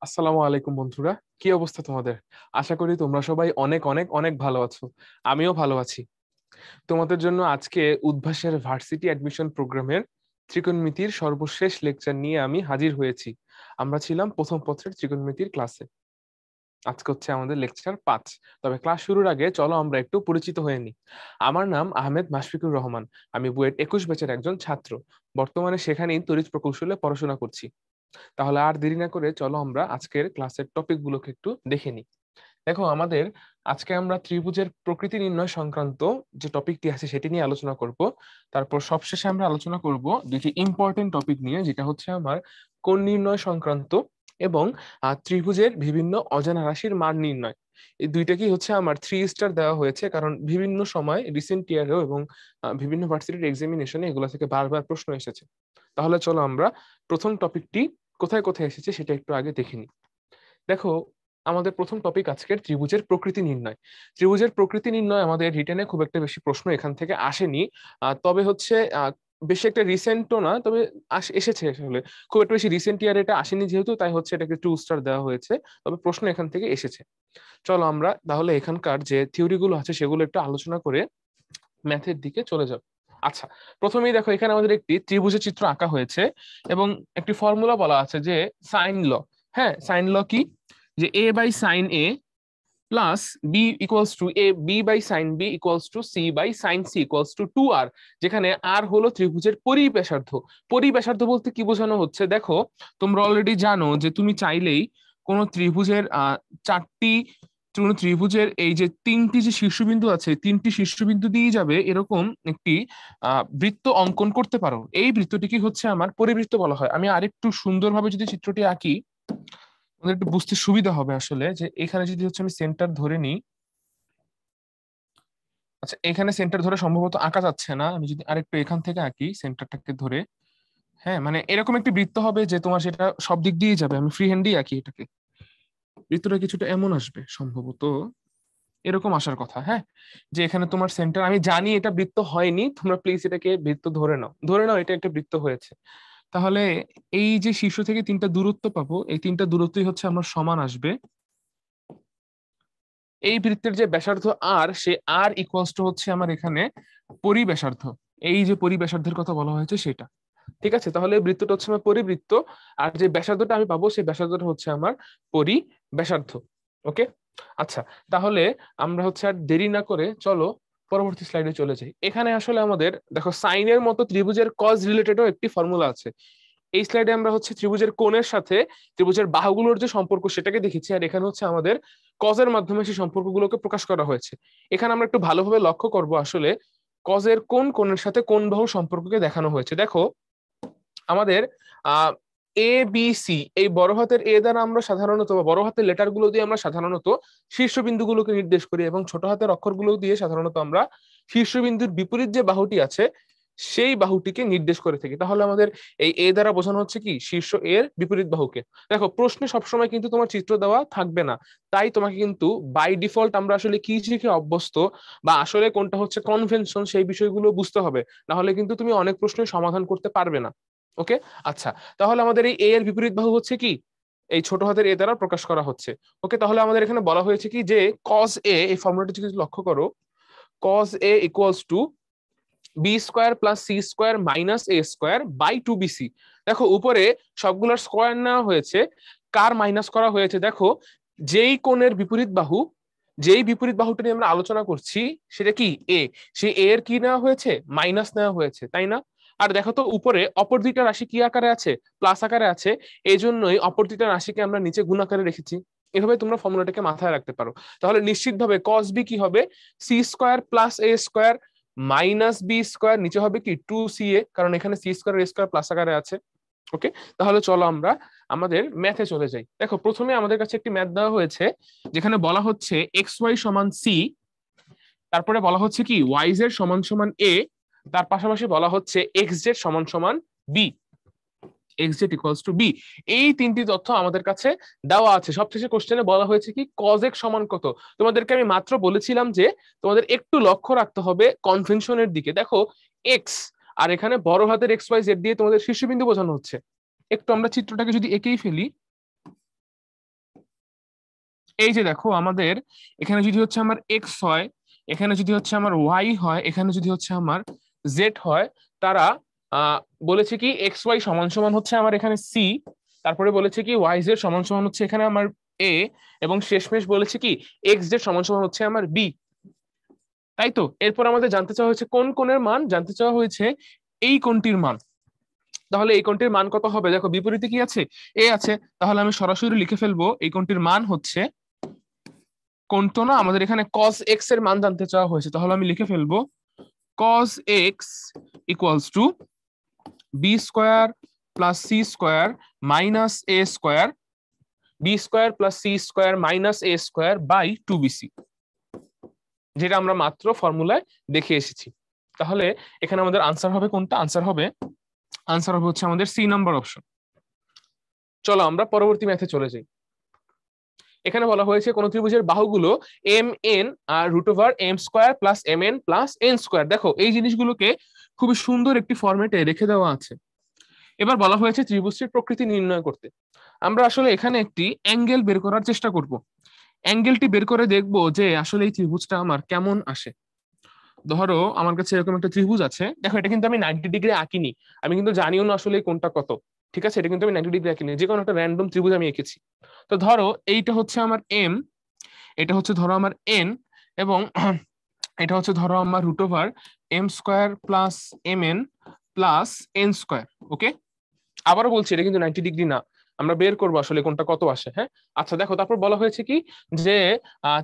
আসসালামু আলাইকুম বন্ধুরা, কি অবস্থা তোমাদের? আশা করি তোমরা সবাই অনেক অনেক অনেক ভালো আছো। আমিও ভালো আছি। তোমাদের জন্য আজকে উদ্ভাসের ভার্সিটি অ্যাডমিশন প্রোগ্রামের ত্রিকোণমিতির সর্বশেষ লেকচার নিয়ে আমি হাজির হয়েছি। আমরা ছিলাম প্রথম পত্রের ত্রিকোণমিতির ক্লাসে। আজকে হচ্ছে আমাদের লেকচার 5। তবে ক্লাস শুরুর আগে চলো আমরা একটু পরিচিত হয়ে নিই। আমার নাম আহমেদ মাশফিকুর রহমান। আমি বুয়েট 21 ব্যাচের একজন ছাত্র। বর্তমানে সেখানেই তড়িৎ প্রকৌশলে পড়াশোনা করছি। তাহলে আর দেরি না করে চলো আমরা আজকের ক্লাসের টপিক গুলোকে একটু দেখে নিই। দেখো, আমাদের আজকে আমরা ত্রিভুজের প্রকৃতি নির্ণয় সংক্রান্ত যে টপিকটি আছে সেটি নিয়ে আলোচনা করব। তারপর সবশেষে আমরা আলোচনা করব দুটি ইম্পর্টেন্ট টপিক নিয়ে, যেটা হচ্ছে আমার কোণ নির্ণয় সংক্রান্ত এবং ত্রিভুজের বিভিন্ন অজানা রাশির মান নির্ণয়। এই দুইটাকেই হচ্ছে আমার 3 স্টার দেওয়া হয়েছে, কারণ বিভিন্ন সময় রিসেন্ট ইয়ারেও এবং বিভিন্ন ভার্সিটির এক্সামিনেশনে এগুলো থেকে বারবার প্রশ্ন এসেছে। তাহলে চলো আমরা প্রথম টপিকটি কোথায় কোথায় এসেছে সেটা একটু আগে দেখে নিই। দেখো, আমাদের প্রথম টপিক আজকের ত্রিভুজের প্রকৃতি নির্ণয়। ত্রিভুজের প্রকৃতি নির্ণয় আমাদের রিটেনে খুব একটা বেশি প্রশ্ন এখান থেকে আসেনি। তবে হচ্ছে বেশি একটা রিসেন্টও না, তবে এসেছে আসলে। খুব একটা বেশি রিসেন্ট ইয়ার এটা আসেনি যেহেতু, তাই হচ্ছে এটাকে 2 স্টার দেওয়া হয়েছে। তবে প্রশ্ন এখান থেকে এসেছে। চলো আমরা তাহলে এখানকার যে থিওরি গুলো আছে সেগুলো একটু আলোচনা করে ম্যাথের দিকে চলে যাব। আচ্ছা, প্রথমেই দেখো, এখানে আমাদের একটি ত্রিভুজের চিত্র আঁকা হয়েছে এবং একটি ফর্মুলা বলা আছে যে সাইন ল। হ্যাঁ, সাইন ল কি? যে a by sine a plus b equals to a b by sine b equals to c by sine c equals to 2r, যেখানে আর হলো ত্রিভুজের পরিব্যাসার্ধ। পরিব্যাসার্ধ বলতে কি বোঝানো হচ্ছে? দেখো, তোমরা অলরেডি জানো যে তুমি চাইলেই কোন ত্রিভুজের চারটি কোন ত্রিভুজের এই যে তিনটি যে শীর্ষবিন্দু আছে, তিনটি শীর্ষবিন্দু দিয়ে যাবে এরকম একটি বৃত্ত অঙ্কন করতে পারো। এই বৃত্তটিকে হচ্ছে আমার পরিবৃত্ত বলা হয়। আমি আরেকটু সুন্দরভাবে যদি চিত্রটি আঁকি, আমাদের একটু বুঝতে সুবিধা হবে আসলে। যে এখানে যদি হচ্ছে আমি সেন্টার ধরে নিই, আচ্ছা এখানে সেন্টার ধরে সম্ভবত আঁকা যাচ্ছে না, আমি যদি আরেকটু এখান থেকে আঁকি সেন্টারটাকে ধরে। হ্যাঁ, মানে এরকম একটি বৃত্ত হবে যে তোমার সেটা সব দিক দিয়ে যাবে। আমি ফ্রি হ্যান্ডেই আঁকি এটাকে, বৃত্তটা কিছুটা এমন আসবে সম্ভবত, এরকম আসার কথা। হ্যাঁ, যে এখানে তোমার সেন্টার, আমি জানি এটা বৃত্ত হয়নি, তোমরা প্লিজ এটাকে বৃত্ত ধরে নাও, ধরে নাও এটা একটা বৃত্ত হয়েছে। তাহলে এই যে শীর্ষ থেকে তিনটা দূরত্ব পাবো, এই তিনটা দূরত্বই হচ্ছে আমার সমান আসবে। এই বৃত্তের যে ব্যাসার্ধ আর, সে আর ইকুয়ালস টু হচ্ছে আমার এখানে পরিব্যাসার্ধ। এই যে পরিব্যাসার্ধের কথা বলা হয়েছে সেটা। ঠিক আছে, তাহলে এই বৃত্তটা হচ্ছে আমার পরিবৃত্ত, আর যে ব্যাসার্ধটা আমি পাবো সেই ব্যাসার্ধটা হচ্ছে আমার পরিব্যাসার্ধ। ওকে, আচ্ছা, তাহলে আমরা হচ্ছে আর দেরি না করে চলো পরবর্তী স্লাইডে চলে যাই। এখানে আসলে আমাদের দেখো, সাইনের মতো ত্রিভুজের কজ রিলেটেডও একটি ফর্মুলা আছে। এই স্লাইডে আমরা হচ্ছে ত্রিভুজের কোণের সাথে ত্রিভুজের বাহুগুলোর যে সম্পর্ক সেটাকে দেখেছি, আর এখানে হচ্ছে আমাদের কজের মাধ্যমে সেই সম্পর্কগুলোকে প্রকাশ করা হয়েছে। এখানে আমরা একটু ভালোভাবে লক্ষ্য করব আসলে কজের কোণ কোণের সাথে কোণ বাহুর সম্পর্ককে দেখানো হয়েছে। দেখো, আমাদের আহ এ বি সি, এই বড় হাতের এ দ্বারা আমরা সাধারণত, বা বড় হাতের লেটার গুলো দিয়ে আমরা সাধারণত শীর্ষবিন্দুগুলোকে নির্দেশ করি, এবং ছোট হাতের অক্ষরগুলো দিয়ে সাধারণত আমরা শীর্ষবিন্দুর বিপরীত যে বাহুটি আছে সেই বাহুটিকে নির্দেশ করে থাকি। তাহলে আমাদের এই এ দ্বারা বোঝানো হচ্ছে কি? শীর্ষ এর বিপরীত বাহুকে। দেখো, প্রশ্নে সবসময় কিন্তু তোমার চিত্র দেওয়া থাকবে না, তাই তোমাকে কিন্তু বাই ডিফল্ট আমরা আসলে কি শিখে অভ্যস্ত, বা আসলে কোনটা হচ্ছে কনভেনশন, সেই বিষয়গুলো বুঝতে হবে। না হলে কিন্তু তুমি অনেক প্রশ্নের সমাধান করতে পারবে না। ওকে, আচ্ছা, তাহলে আমাদের এই এ এর বিপরীত বাহু হচ্ছে কি? এই ছোট হাতের এ দ্বারা প্রকাশ করা হচ্ছে। ওকে, তাহলে আমাদের এখানে বলা হয়েছে কি যে কজ এ, এই ফর্মুলাটি যদি লক্ষ্য করো, cos A equals to B square plus C square minus A square by 2bc। দেখো, উপরে সবগুলোর স্কোয়ার নেওয়া হয়েছে, কার মাইনাস করা হয়েছে? দেখো, যেই কোণের বিপরীত বাহু, যেই বিপরীত বাহুটা নিয়ে আমরা আলোচনা করছি সেটা কি? এ। সেই এ এর কি নেওয়া হয়েছে? মাইনাস নেওয়া হয়েছে, তাই না? আর দেখো তো, উপরে অপর দুইটা রাশি কি আকারে আছে? প্লাস আকারে আছে। এই জন্যই অপর দুইটা রাশিকে আমরা নিচে গুণ আকারে রেখেছি। এভাবে তোমরা ফর্মুলাটাকে মাথায় রাখতে পারো। তাহলে নিশ্চিতভাবে কস বি কি হবে? সি স্কোয়ার প্লাস এ স্কোয়ার মাইনাস বি স্কোয়ার, নিচে হবে কি 2ca, কারণ এখানে সি স্কোয়ার এ স্কোয়ার প্লাস আকারে আছে। ওকে, তাহলে চলো আমরা আমাদের ম্যাথে চলে যাই। দেখো, প্রথমে আমাদের কাছে একটি ম্যাথ দেওয়া হয়েছে যেখানে বলা হচ্ছে এক্স ওয়াই সমান সি, তারপরে বলা হচ্ছে কি ওয়াই জেড সমান সমান এ, তার পাশাপাশি বলা হচ্ছে এক্স জেড সমান সমান B, X Z equals to B. এই তিনটি তথ্য আমাদের কাছে দেওয়া আছে। সবশেষে কোশ্চেনে বলা হয়েছে কি কজ এক্স সমান কত। তোমাদেরকে আমি মাত্র বলেছিলাম যে তোমাদের একটু লক্ষ্য রাখতে হবে কনভেনশনের দিকে। দেখো, এক্স আর এখানে বড় হাতের এক্স ওয়াই জেড দিয়ে তোমাদের শীর্ষবিন্দু বোঝানো হচ্ছে। একটু আমরা চিত্রটাকে যদি এঁকেই ফেলি, এই যে দেখো আমাদের এখানে যদি হচ্ছে আমার এক্স হয়, এখানে যদি হচ্ছে আমার ওয়াই হয়, এখানে যদি হচ্ছে আমার জেড হয়, তারা আহ বলেছে কি এক্স ওয়াই সমান সমান হচ্ছে আমার এখানে সি, তারপরে বলেছে কি ওয়াই জেড সমান সমান হচ্ছে এখানে আমার এ, এবং শেষমেশ বলেছে কি এক্স জেড সমান সমান হচ্ছে আমার বি। তাই তো এরপর আমাদের জানতে চাওয়া হয়েছে কোন কোণের মান, জানতে চাওয়া হয়েছে এই কোণটির মান। তাহলে এই কোণটির মান কত হবে? দেখো বিপরীতে কি আছে, এ আছে, তাহলে আমি সরাসরি লিখে ফেলবো এই কোণটির মান হচ্ছে, কোণ তো না, আমাদের এখানে cos x এর মান জানতে চাওয়া হয়েছে, তাহলে আমি লিখে ফেলবো cos x equals to B square plus C square minus A square, B square plus C square minus A square by 2bc, যেটা আমরা মাত্র ফর্মুলায় দেখে এসেছি। তাহলে এখানে আমাদের আনসার হবে কোনটা? আনসার হবে হচ্ছে আমাদের সি নাম্বার অপশন। চলো আমরা পরবর্তী ম্যাথে চলে যাই। এখানে বলা হয়েছে কোন ত্রিভুজের বাহুগুলো এম এন আর root over M square plus M N plus N square. দেখো এই জিনিসগুলোকে খুবই সুন্দর একটি ফরম্যাটে রেখে দেওয়া আছে। এবার বলা হয়েছে ত্রিভুজটির প্রকৃতি নির্ণয় করতে। আমরা আসলে এখানে একটি অ্যাঙ্গেল বের করার চেষ্টা করব। অ্যাঙ্গেলটি বের করে দেখব যে আসলে এই ত্রিভুজটা আমার কেমন আসে। ধরো আমার কাছে এরকম একটা ত্রিভুজ আছে, দেখো এটা কিন্তু আমি 90 ডিগ্রি আঁকিনি, আমি কিন্তু জানিও না আসলে কোনটা কত, ঠিক আছে? এটা কিন্তু আমি 90 ডিগ্রি আঁকিনি, যে কোনো একটা র্যান্ডম ত্রিভুজ আমি এঁকেছি। তো ধরো এইটা হচ্ছে আমার এম, এটা হচ্ছে ধরো আমার এন, এবং এটা হচ্ছে ধরো আমার root over M square plus M N plus N square. Okay, আবারও বলছি এটা কিন্তু 90 ডিগ্রি না, আমরা বের করবো আসলে কোনটা কত আসে। হ্যাঁ, আচ্ছা দেখো তারপর বলা হয়েছে কি যে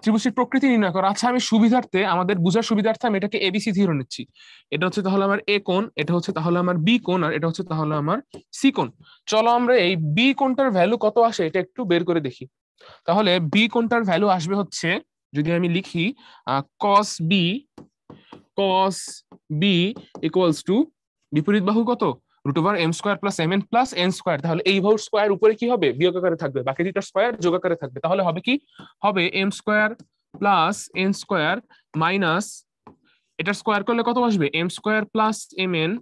ত্রিভুজটির প্রকৃতি নির্ণয় করো। আচ্ছা আমি সুবিধার্থে, আমাদের বুঝার সুবিধার্থে আমি এটাকে এবিসি ধরে নিচ্ছি। এটা হচ্ছে তাহলে আমার এ কোণ, এটা হচ্ছে তাহলে আমার বি কোণ, আর এটা হচ্ছে তাহলে আমার সি কোণ। চলো আমরা এই বি কোণটার ভ্যালু কত আসে এটা একটু বের করে দেখি। তাহলে বি কোণটার ভ্যালু আসবে হচ্ছে, যদি আমি লিখি cos B, cos B equals to বিপরীত বাহু কত, root over M square plus M N plus N square. তাহলে এই বাহুর স্কোয়ার উপরে কি হবে, বিয়োগ আকারে থাকবে, বাকি দুইটা স্কোয়ার যোগ আকারে থাকবে। তাহলে হবে কি, হবে M square plus N square minus, এটা স্কোয়ার করলে কত আসবে, M square plus M N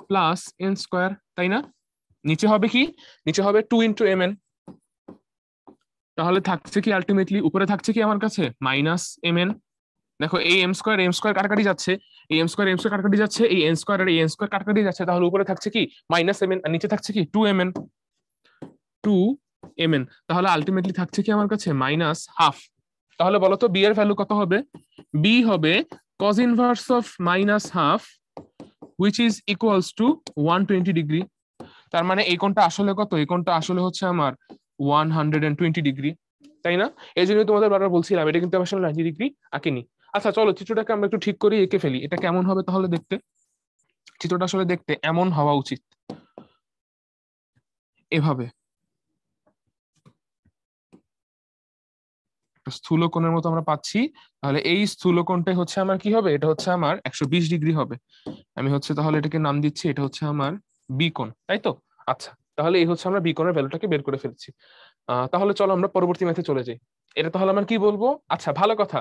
plus N square, তাই না? নিচে হবে কি, নিচে হবে 2 × mn। তাহলে থাকছে কি আলটিমেটলি, উপরে থাকছে কি আমার কাছে মাইনাস এম এন। দেখো এই এম স্কোয়ার কাটাকাটি যাচ্ছে, এই এম স্কোয়ার কাটাকাটি যাচ্ছে, এই এন স্কোয়ার আর এই এন স্কোয়ার কাটাকাটি যাচ্ছে, তাহলে উপরে থাকছে কি মাইনাস এম এন, আর নিচে থাকছে কি 2mn, 2mn। তাহলে আলটিমেটলি থাকছে কি আমার কাছে মাইনাস হাফ। তাহলে বলো তো বি এর ভ্যালু কত হবে? বি হবে cos inverse of minus half which is equals to 120 degree. তার মানে এই কোণটা আসলে কত, এই কোণটা আসলে হচ্ছে আমার 120 ডিগ্রি, তাই না? এই জন্য তোমাদের বারবার বলছিলাম এটা কিন্তু আসলে 90 ডিগ্রি আঁকিনি। আচ্ছা চলো চিত্রটাকে আমরা একটু ঠিক করে এঁকে ফেলি, এটা কেমন হবে তাহলে দেখতে। চিত্রটা আসলে দেখতে এমন হওয়া উচিত, এভাবে স্থূল কোণের মতো আমরা পাচ্ছি। তাহলে এই স্থূল কোণটাই হচ্ছে আমার কি হবে, এটা হচ্ছে আমার 120 ডিগ্রি হবে। আমি হচ্ছে তাহলে এটাকে নাম দিচ্ছি, এটা হচ্ছে আমার বি কোণ, তাই তো? আচ্ছা তাহলে এই হচ্ছে আমরা বি কোণের ভ্যালুটাকে বের করে ফেলছি। তাহলে চলো আমরা পরবর্তী ম্যাথে চলে যাই। এটা তাহলে আমরা কি বলবো, আচ্ছা ভালো কথা,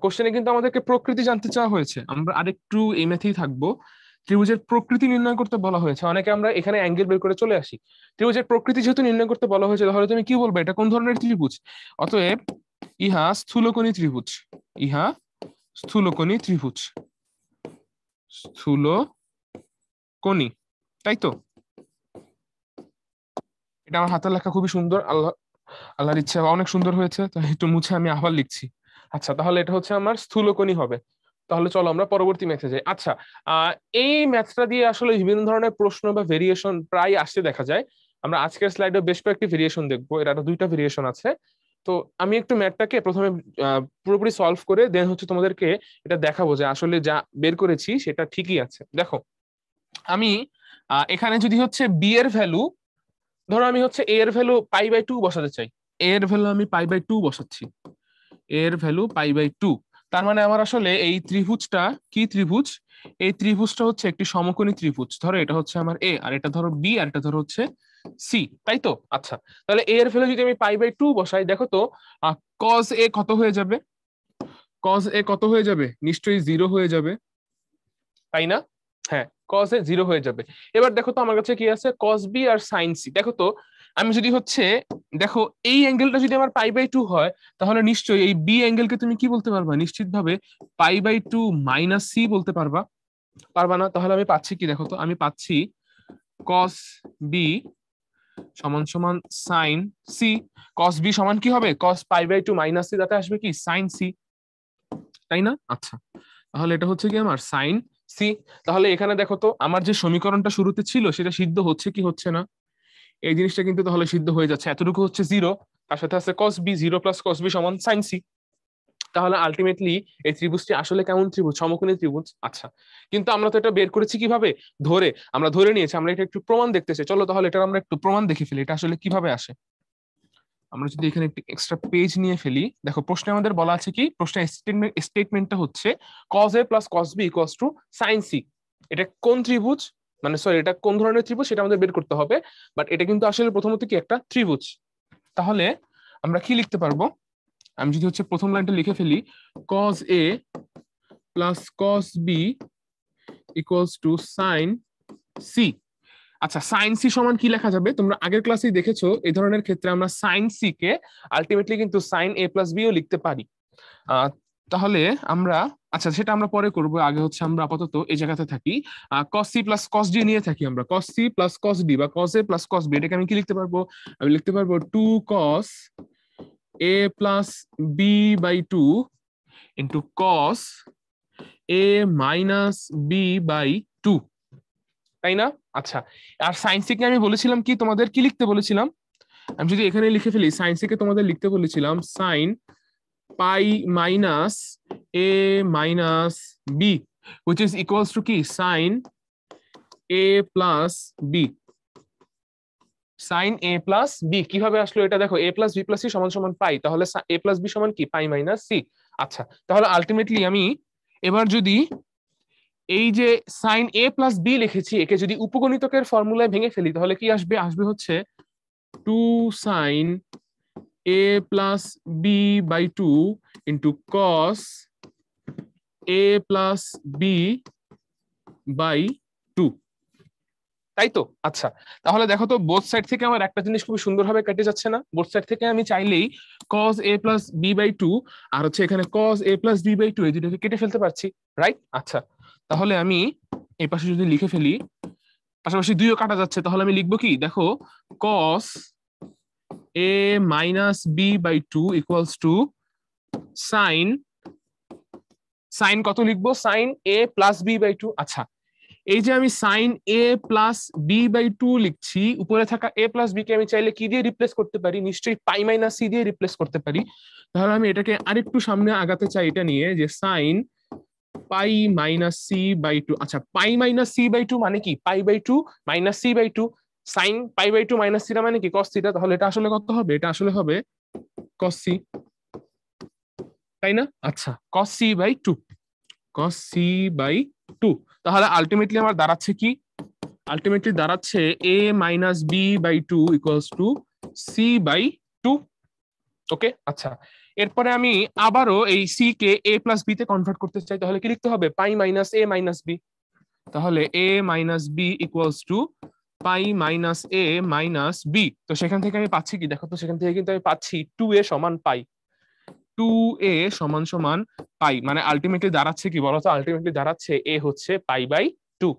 কোশ্চেনে কিন্তু আমাদেরকে প্রকৃতি জানতে চাওয়া হয়েছে, আমরা আরেকটু এই ম্যাথেই থাকবো। ত্রিভুজের প্রকৃতি নির্ণয় করতে বলা হয়েছে, অনেকে আমরা এখানে অ্যাঙ্গেল বের করে চলে আসি। ত্রিভুজের প্রকৃতি যেহেতু নির্ণয় করতে বলা হয়েছে, তাহলে তুমি কি বলবে এটা কোন ধরনের ত্রিভুজ? অতএব ইহা স্থূলকোণী ত্রিভুজ, ইহা স্থূলকোণী ত্রিভুজ, স্থূলকোণী, তাই তো? এটা আমার হাতের লেখা খুবই সুন্দর, আল্লাহর ইচ্ছা অনেক সুন্দর হয়েছে, তাই একটু মুছে আমি আবার লিখছি। আচ্ছা তাহলে এটা হচ্ছে আমার স্থূলকোণী হবে। তাহলে চলো আমরা পরবর্তী ম্যাথে যাই। আচ্ছা এই ম্যাথটা দিয়ে আসলে বিভিন্ন ধরনের প্রশ্ন বা ভেরিয়েশন প্রায় আসতে দেখা যায়। আমরা আজকের স্লাইডে বেশ কয়েকটি ভেরিয়েশন দেখবো, এর আরো 2টা ভেরিয়েশন আছে। তো আমি একটু ম্যাথটাকে প্রথমে পুরোপুরি সলভ করে দেন হচ্ছে তোমাদেরকে এটা দেখাবো যে আসলে যা বের করেছি সেটা ঠিকই আছে। দেখো আমি এখানে যদি হচ্ছে বি এর ভ্যালু, ধরো আমি হচ্ছে এ এর ভ্যালু পাই/2 বসাতে চাই, এ এর ভ্যালু আমি পাই/2 বসাচ্ছি, এ এর ভ্যালু পাই/2। তার মানে আমার আসলে এই ত্রিভুজটা কি ত্রিভুজ, এই ত্রিভুজটা হচ্ছে একটি সমকোণী ত্রিভুজ। ধরো এটা হচ্ছে আমার এ, আর এটা ধরো বি, আর এটা ধরো হচ্ছে সি, তাই তো? আচ্ছা তাহলে এ এর ভ্যালু যদি আমি পাই/2 বসাই, দেখো তো কজ এ কত হয়ে যাবে, কজ এ কত হয়ে যাবে, নিশ্চয়ই 0 হয়ে যাবে, তাই না? হ্যাঁ, কজ এ 0 হয়ে যাবে। এবার দেখো তো আমার কাছে কি আছে, কস বি আর সাইন সি। দেখো তো আমি যদি হচ্ছে দেখো এই অ্যাঙ্গেলটা যদি আমার π/2 হয়, তাহলে নিশ্চয়ই এই বি অ্যাঙ্গেলকে তুমি কি বলতে পারবা? নিশ্চিতভাবে π/2 - c বলতে পারবা? পারবা না? তাহলে আমি পাচ্ছি কি দেখো তো, আমি পাচ্ছি cos b সমান সমান sin c। cos b সমান কি হবে? cos π/2 - c, তাতে আসবে কি sin c, তাই না? আচ্ছা, তাহলে এটা হচ্ছে কি আমার sin c। তাহলে এখানে দেখো তো আমার যে সমীকরণটা শুরুতে ছিল সেটা সিদ্ধ হচ্ছে কি হচ্ছে না? এই জিনিসটা কিন্তু তাহলে সিদ্ধ হয়ে যাচ্ছে, এতটুকু হচ্ছে 0, তার সাথে আছে cos b, 0 + cos b সমান sin c। তাহলে আলটিমেটলি এই ত্রিভুজটি আসলে কেমন ত্রিভুজ? সমকোণী ত্রিভুজ। আচ্ছা, কিন্তু আমরা তো এটা বের করেছি কিভাবে? ধরে। আমরা ধরে নিয়েছি, আমরা এটা একটু প্রমাণ দেখতে চাই। চলো তাহলে এটা আমরা একটু প্রমাণ দেখে ফেলি, এটা আসলে কিভাবে আসে। আমরা যদি এখানে একটু এক্সট্রা পেজ নিয়ে ফেলি, দেখো প্রশ্নে আমাদের বলা আছে কি, প্রশ্নের স্টেটমেন্টটা হচ্ছে cos a + cos b = sin c। এটা কোন ত্রিভুজ, মানে সরি এটা কোন ধরনের ত্রিভুজ সেটা আমাদের বের করতে হবে। বাট এটা কিন্তু আসলে প্রথমত কি একটা ত্রিভুজ। তাহলে আমরা কি লিখতে পারবো? আমি যদি হচ্ছে প্রথম লাইনটা লিখে ফেলি, cos a + cos b = sin c। আচ্ছা, sin c সমান কি লেখা যাবে? তোমরা আগের ক্লাসেই দেখেছো এই ধরনের ক্ষেত্রে আমরা sin c কে আলটিমেটলি কিন্তু sin a + b ও লিখতে পারি। তাহলে আমরা, আচ্ছা সেটা আমরা পরে করব, আগে হচ্ছে আমরা আপাতত এই জায়গাতে থাকি। cos c + cos d নিয়ে থাকি আমরা। cos c + cos d বা cos a + cos b, এটাকে আমি কি লিখতে পারবো? আমি লিখতে পারবো 2 cos a + b/2 cos a - b/2, তাই না? আচ্ছা, আর sin c কে আমি বলেছিলাম কি, তোমাদের কি লিখতে বলেছিলাম? আমি যদি এখানে লিখে ফেলি, sin c কে তোমাদের লিখতে বলেছিলাম sin π - a - b, which is equals to কি sin a + b। sin a + b কিভাবে আসলো এটা দেখো, a + b + c সমান সমান পাই, তাহলে a + b সমান কি π - c। আচ্ছা, তাহলে আলটিমেটলি আমি এবার যদি এই যে sin a + b লিখেছি, একে যদি উপগণিতকের ফর্মুলায় ভেঙে ফেলি, তাহলে কি আসবে? আসবে হচ্ছে 2 sin a + b/2 cos a + b/2, তাই তো? আচ্ছা, তাহলে দেখো তো বোথ সাইড থেকে আমার একটা জিনিস খুব সুন্দরভাবে কেটে যাচ্ছে না? বোথ সাইড থেকে আমি চাইলেই cos a + b/2 আর হচ্ছে এখানে cos a + b/2 এই দুটোকে কেটে ফেলতে পারছি, রাইট? আচ্ছা, তাহলে আমি এই পাশে যদি লিখে ফেলি, পাশাপাশি দুইও কাটা যাচ্ছে, তাহলে আমি লিখবো কি দেখো, cos a - b/2 sin কত লিখবো? sin a + b/2। আচ্ছা, এই যে আমি sin a + b/2 লিখছি, উপরে থাকা a + b কে আমি চাইলে কি দিয়ে রিপ্লেস করতে পারি? নিশ্চয়ই π - c দিয়ে রিপ্লেস করতে পারি। তাহলে আমি এটাকে আরেকটু সামনে আগাতে চাই, এটা নিয়ে যে sin π - c/2। আচ্ছা, π - c/2 মানে কি? π/2 - c/2, sin π/2 - c মানে কি? cos θ। তাহলে এটা আসলে কত হবে? এটা আসলে হবে cos c, তাই না? আচ্ছা, cos c/2, cos c/2। তাহলে আলটিমেটলি আমার দাঁড়াচ্ছে কি? আলটিমেটলি দাঁড়াচ্ছে a - b/2 = c/2। ওকে, আচ্ছা, এরপরে আমি আবারও এই c কে a + b তে কনভার্ট করতে চাই, তাহলে কি লিখতে হবে? π - a - b। তাহলে a - b π - a - b। তো সেখান থেকে আমি পাচ্ছি কি দেখো তো, সেখান থেকে কিন্তু আমি পাচ্ছি 2a = π। 2a = π, মানে আলটিমেটলি দাঁড়াচ্ছে কি বলতো? আলটিমেটলি দাঁড়াচ্ছে a হচ্ছে π/2,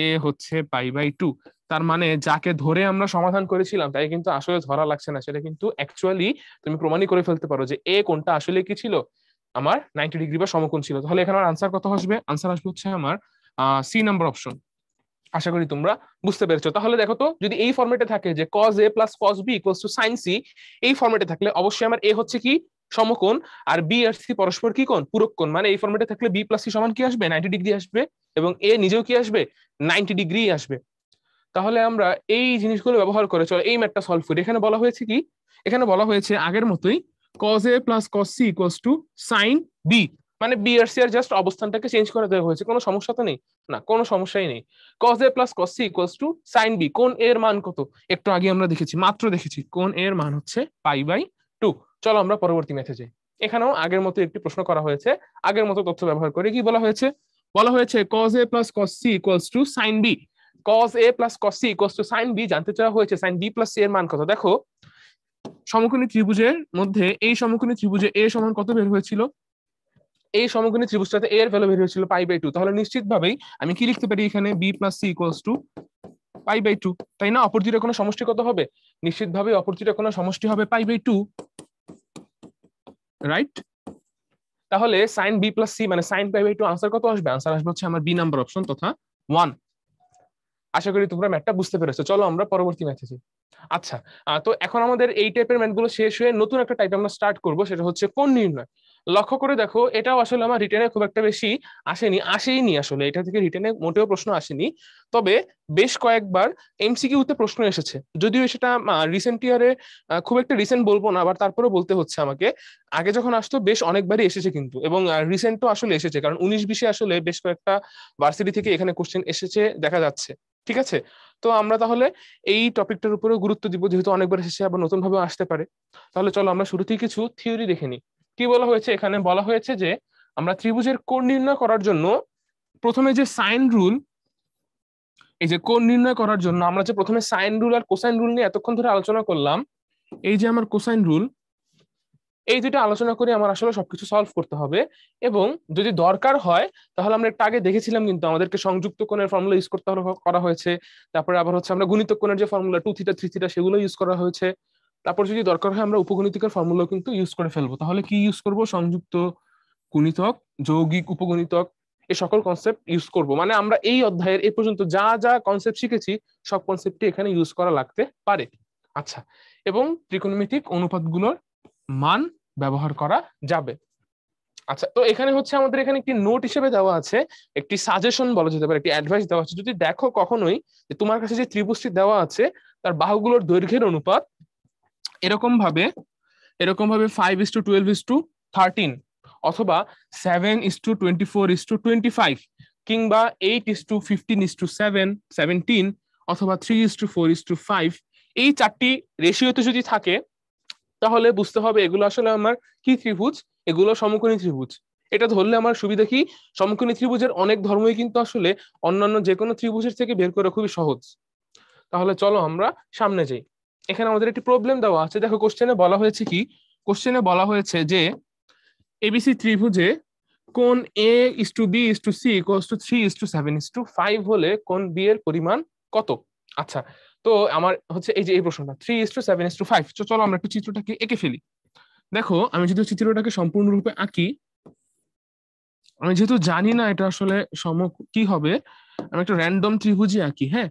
a হচ্ছে π/2। তার মানে যাকে ধরে আমরা সমাধান করেছিলাম তাই কিন্তু আসলে ধরা লাগছে না, সেটা কিন্তু অ্যাকচুয়ালি তুমি প্রমাণই করে ফেলতে পারো যে এ কোনটা আসলে কি ছিল, আমার 90 ডিগ্রি বা সমকোণ ছিল। তাহলে এখানে আমার আনসার কত আসবে? আনসার আসবে হচ্ছে আমার সি নাম্বার অপশন। আশা করি তোমরা বুঝতে পেরেছো। তাহলে দেখো তো, যদি এই ফরম্যাটে থাকে যে cos a + cos b = sin c, এই ফরম্যাটে থাকলে অবশ্যই আমার a হচ্ছে কি সমকোণ, আর b আর c পরস্পর কি কোণ? পূরক কোণ। মানে এই ফরম্যাটে থাকলে b + c সমান কি আসবে? 90 ডিগ্রি আসবে, এবং a নিজেও কি আসবে? 90 ডিগ্রি আসবে। তাহলে আমরা এই জিনিসগুলো ব্যবহার করে চলো এই ম্যাথটা সলভ করি। এখানে বলা হয়েছে কি? এখানে বলা হয়েছে আগের মতোই cos a + cos c = sin b, মানে b আর c এর জাস্ট অবস্থানটাকে চেঞ্জ করে দেওয়া হয়েছে। কোনো সমস্যা তো নেই? না, কোনো সমস্যাই নেই। cos a + cos c = sin b, কোণ এর মান কত? একটু আগে আমরা দেখেছি, মাত্র দেখেছি, কোণ এর মান হচ্ছে π/2। চলো আমরা পরবর্তী ম্যাথে যাই। এখানেও আগের মতো একটি প্রশ্ন করা হয়েছে, আগের মতো তথ্য ব্যবহার করে। কি বলা হয়েছে? বলা হয়েছে cos a + cos c = sin b। cos a plus cos c equals to sin b জানতে চাওয়া হয়েছে sin b plus c এর মান কত। দেখো সমকোণী ত্রিভুজের মধ্যে এই সমকোণী ত্রিভুজে a সমান কত বের হয়েছিল, এই সমকোণী ত্রিভুজটাতে a এর ভ্যালু বের হয়েছিল π/2, তাহলে নিশ্চিতভাবেই আমি কি লিখতে পারি এখানে b plus c equals to π/2, তাই না? অপর দুইটার কোনো সমষ্টি কত হবে? নিশ্চিতভাবে অপর দুইটার কোনো সমষ্টি হবে π/2, রাইট? তাহলে sin b plus c মানে sin π/2 আনসার কত আসবে? আনসার আসবে হচ্ছে আমার বি নাম্বার অপশন তথা 1। আশা করি তোমরা ম্যাথটা বুঝতে পেরেছো। চলো আমরা পরবর্তী ম্যাথে যাই। আচ্ছা, তো এখন আমাদের এই টাইপের ম্যাথগুলো শেষ হয়ে নতুন একটা টাইপ আমরা স্টার্ট করব, সেটা হচ্ছে কোণ নির্ণয়। লক্ষ্য করে দেখো, এটাও আসলে আমার রিটেনে খুব একটা বেশি আসেইনি আসলে, এটা থেকে রিটেনে মোটেও প্রশ্ন আসেনি, তবে বেশ কয়েকবার এমসিকিউতে প্রশ্ন এসেছে, যদিও সেটা রিসেন্ট ইয়ারে খুব একটা রিসেন্ট বলবো না, আবার তারপরেও বলতে হচ্ছে আমাকে, আগে যখন আসতো বেশ অনেকবারই এসেছে কিন্তু, এবং রিসেন্টও আসলে এসেছে, কারণ 19-20-এ আসলে বেশ কয়েকটা ভার্সিটি থেকে এখানে কোশ্চেন এসেছে দেখা যাচ্ছে। ঠিক আছে, তো আমরা তাহলে এই টপিকটার উপরে গুরুত্ব দিব, যেহেতু অনেকবার এসেছে আবার নতুন ভাবে আসতে পারে। তাহলে চলো আমরা শুরুতেই কিছু থিওরি দেখে নিই। কি বলা হয়েছে এখানে? বলা হয়েছে যে আমরা ত্রিভুজের কোণ নির্ণয় করার জন্য প্রথমে যে সাইন রুল, এই যে কোণ নির্ণয় করার জন্য আমরা যে প্রথমে সাইন রুল আর কোসাইন রুল নিয়ে এতক্ষণ ধরে আলোচনা করলাম, এই যে আমার কোসাইন রুল, এই দুটো আলোচনা করে আমার আসলে সবকিছু সলভ করতে হবে, এবং যদি দরকার হয় তাহলে আমরা একটু আগে দেখেছিলাম কিন্তু আমাদেরকে সংযুক্ত কোণের ফর্মুলা ইউজ করতে করা হয়েছে, তারপরে আবার হচ্ছে আমরা গুণিতক কোণের যে ফর্মুলা 2θ 3θ সেগুলো ইউজ করা হয়েছে, তারপর যদি দরকার হয় আমরা উপগুণিতকের ফর্মুলা কিন্তু ইউজ করে ফেলবো। তাহলে কি ইউজ করব? সংযুক্ত, গুণিতক, যৌগিক, উপগুণিতক, এই সকল কনসেপ্ট ইউজ করব। মানে আমরা এই অধ্যায়ের এ পর্যন্ত যা যা কনসেপ্ট শিখেছি সব কনসেপ্টই এখানে ইউজ করা লাগতে পারে। আচ্ছা, এবং ত্রিকোণমিতিক অনুপাতগুলোর মান ব্যবহার করা যাবে। আচ্ছা, তো এখানে হচ্ছে আমাদের এখানে একটি নোট হিসেবে দেওয়া আছে, একটি সাজেশন বলা যেতে পারে, একটি অ্যাডভাইস দেওয়া আছে। যদি দেখো কখনোই যে তোমার কাছে যে ত্রিভুজটি দেওয়া আছে তার বাহুগুলোর দৈর্ঘ্যের অনুপাত এরকম ভাবে 5:12:13 অথবা 7:24:25 কিংবা 8:15:17 অথবা 3:4:5, এই চারটি রেশিওতে যদি থাকে তাহলে বুঝতে হবে এগুলো আসলে আমার কি ত্রিভুজ, এগুলো সমকোণী ত্রিভুজ। এটা ধরলে আমার সুবিধা কি, সমকোণী ত্রিভুজের অনেক ধর্মই কিন্তু আসলে অন্যান্য যে কোনো ত্রিভুজের থেকে বের করা খুবই সহজ। তাহলে চলো আমরা সামনে যাই। এখানে আমাদের একটি প্রবলেম দেওয়া আছে, দেখো কোশ্চেনে বলা হয়েছে কি, কোশ্চেনে বলা হয়েছে যে এবিসি ত্রিভুজে কোণ A:B:C = 3:7:5 হলে কোণ B এর পরিমাণ কত? আচ্ছা, তো আমার হচ্ছে এই যে এই প্রশ্নটা 3:7:5, চলো আমরা একটু চিত্রটাকে এঁকে ফেলি। দেখো আমি যদি চিত্রটাকে সম্পূর্ণরূপে আঁকি, আমি যেহেতু জানি না এটা আসলে কি হবে, আমি একটা র্যান্ডম ত্রিভুজই আঁকি। হ্যাঁ,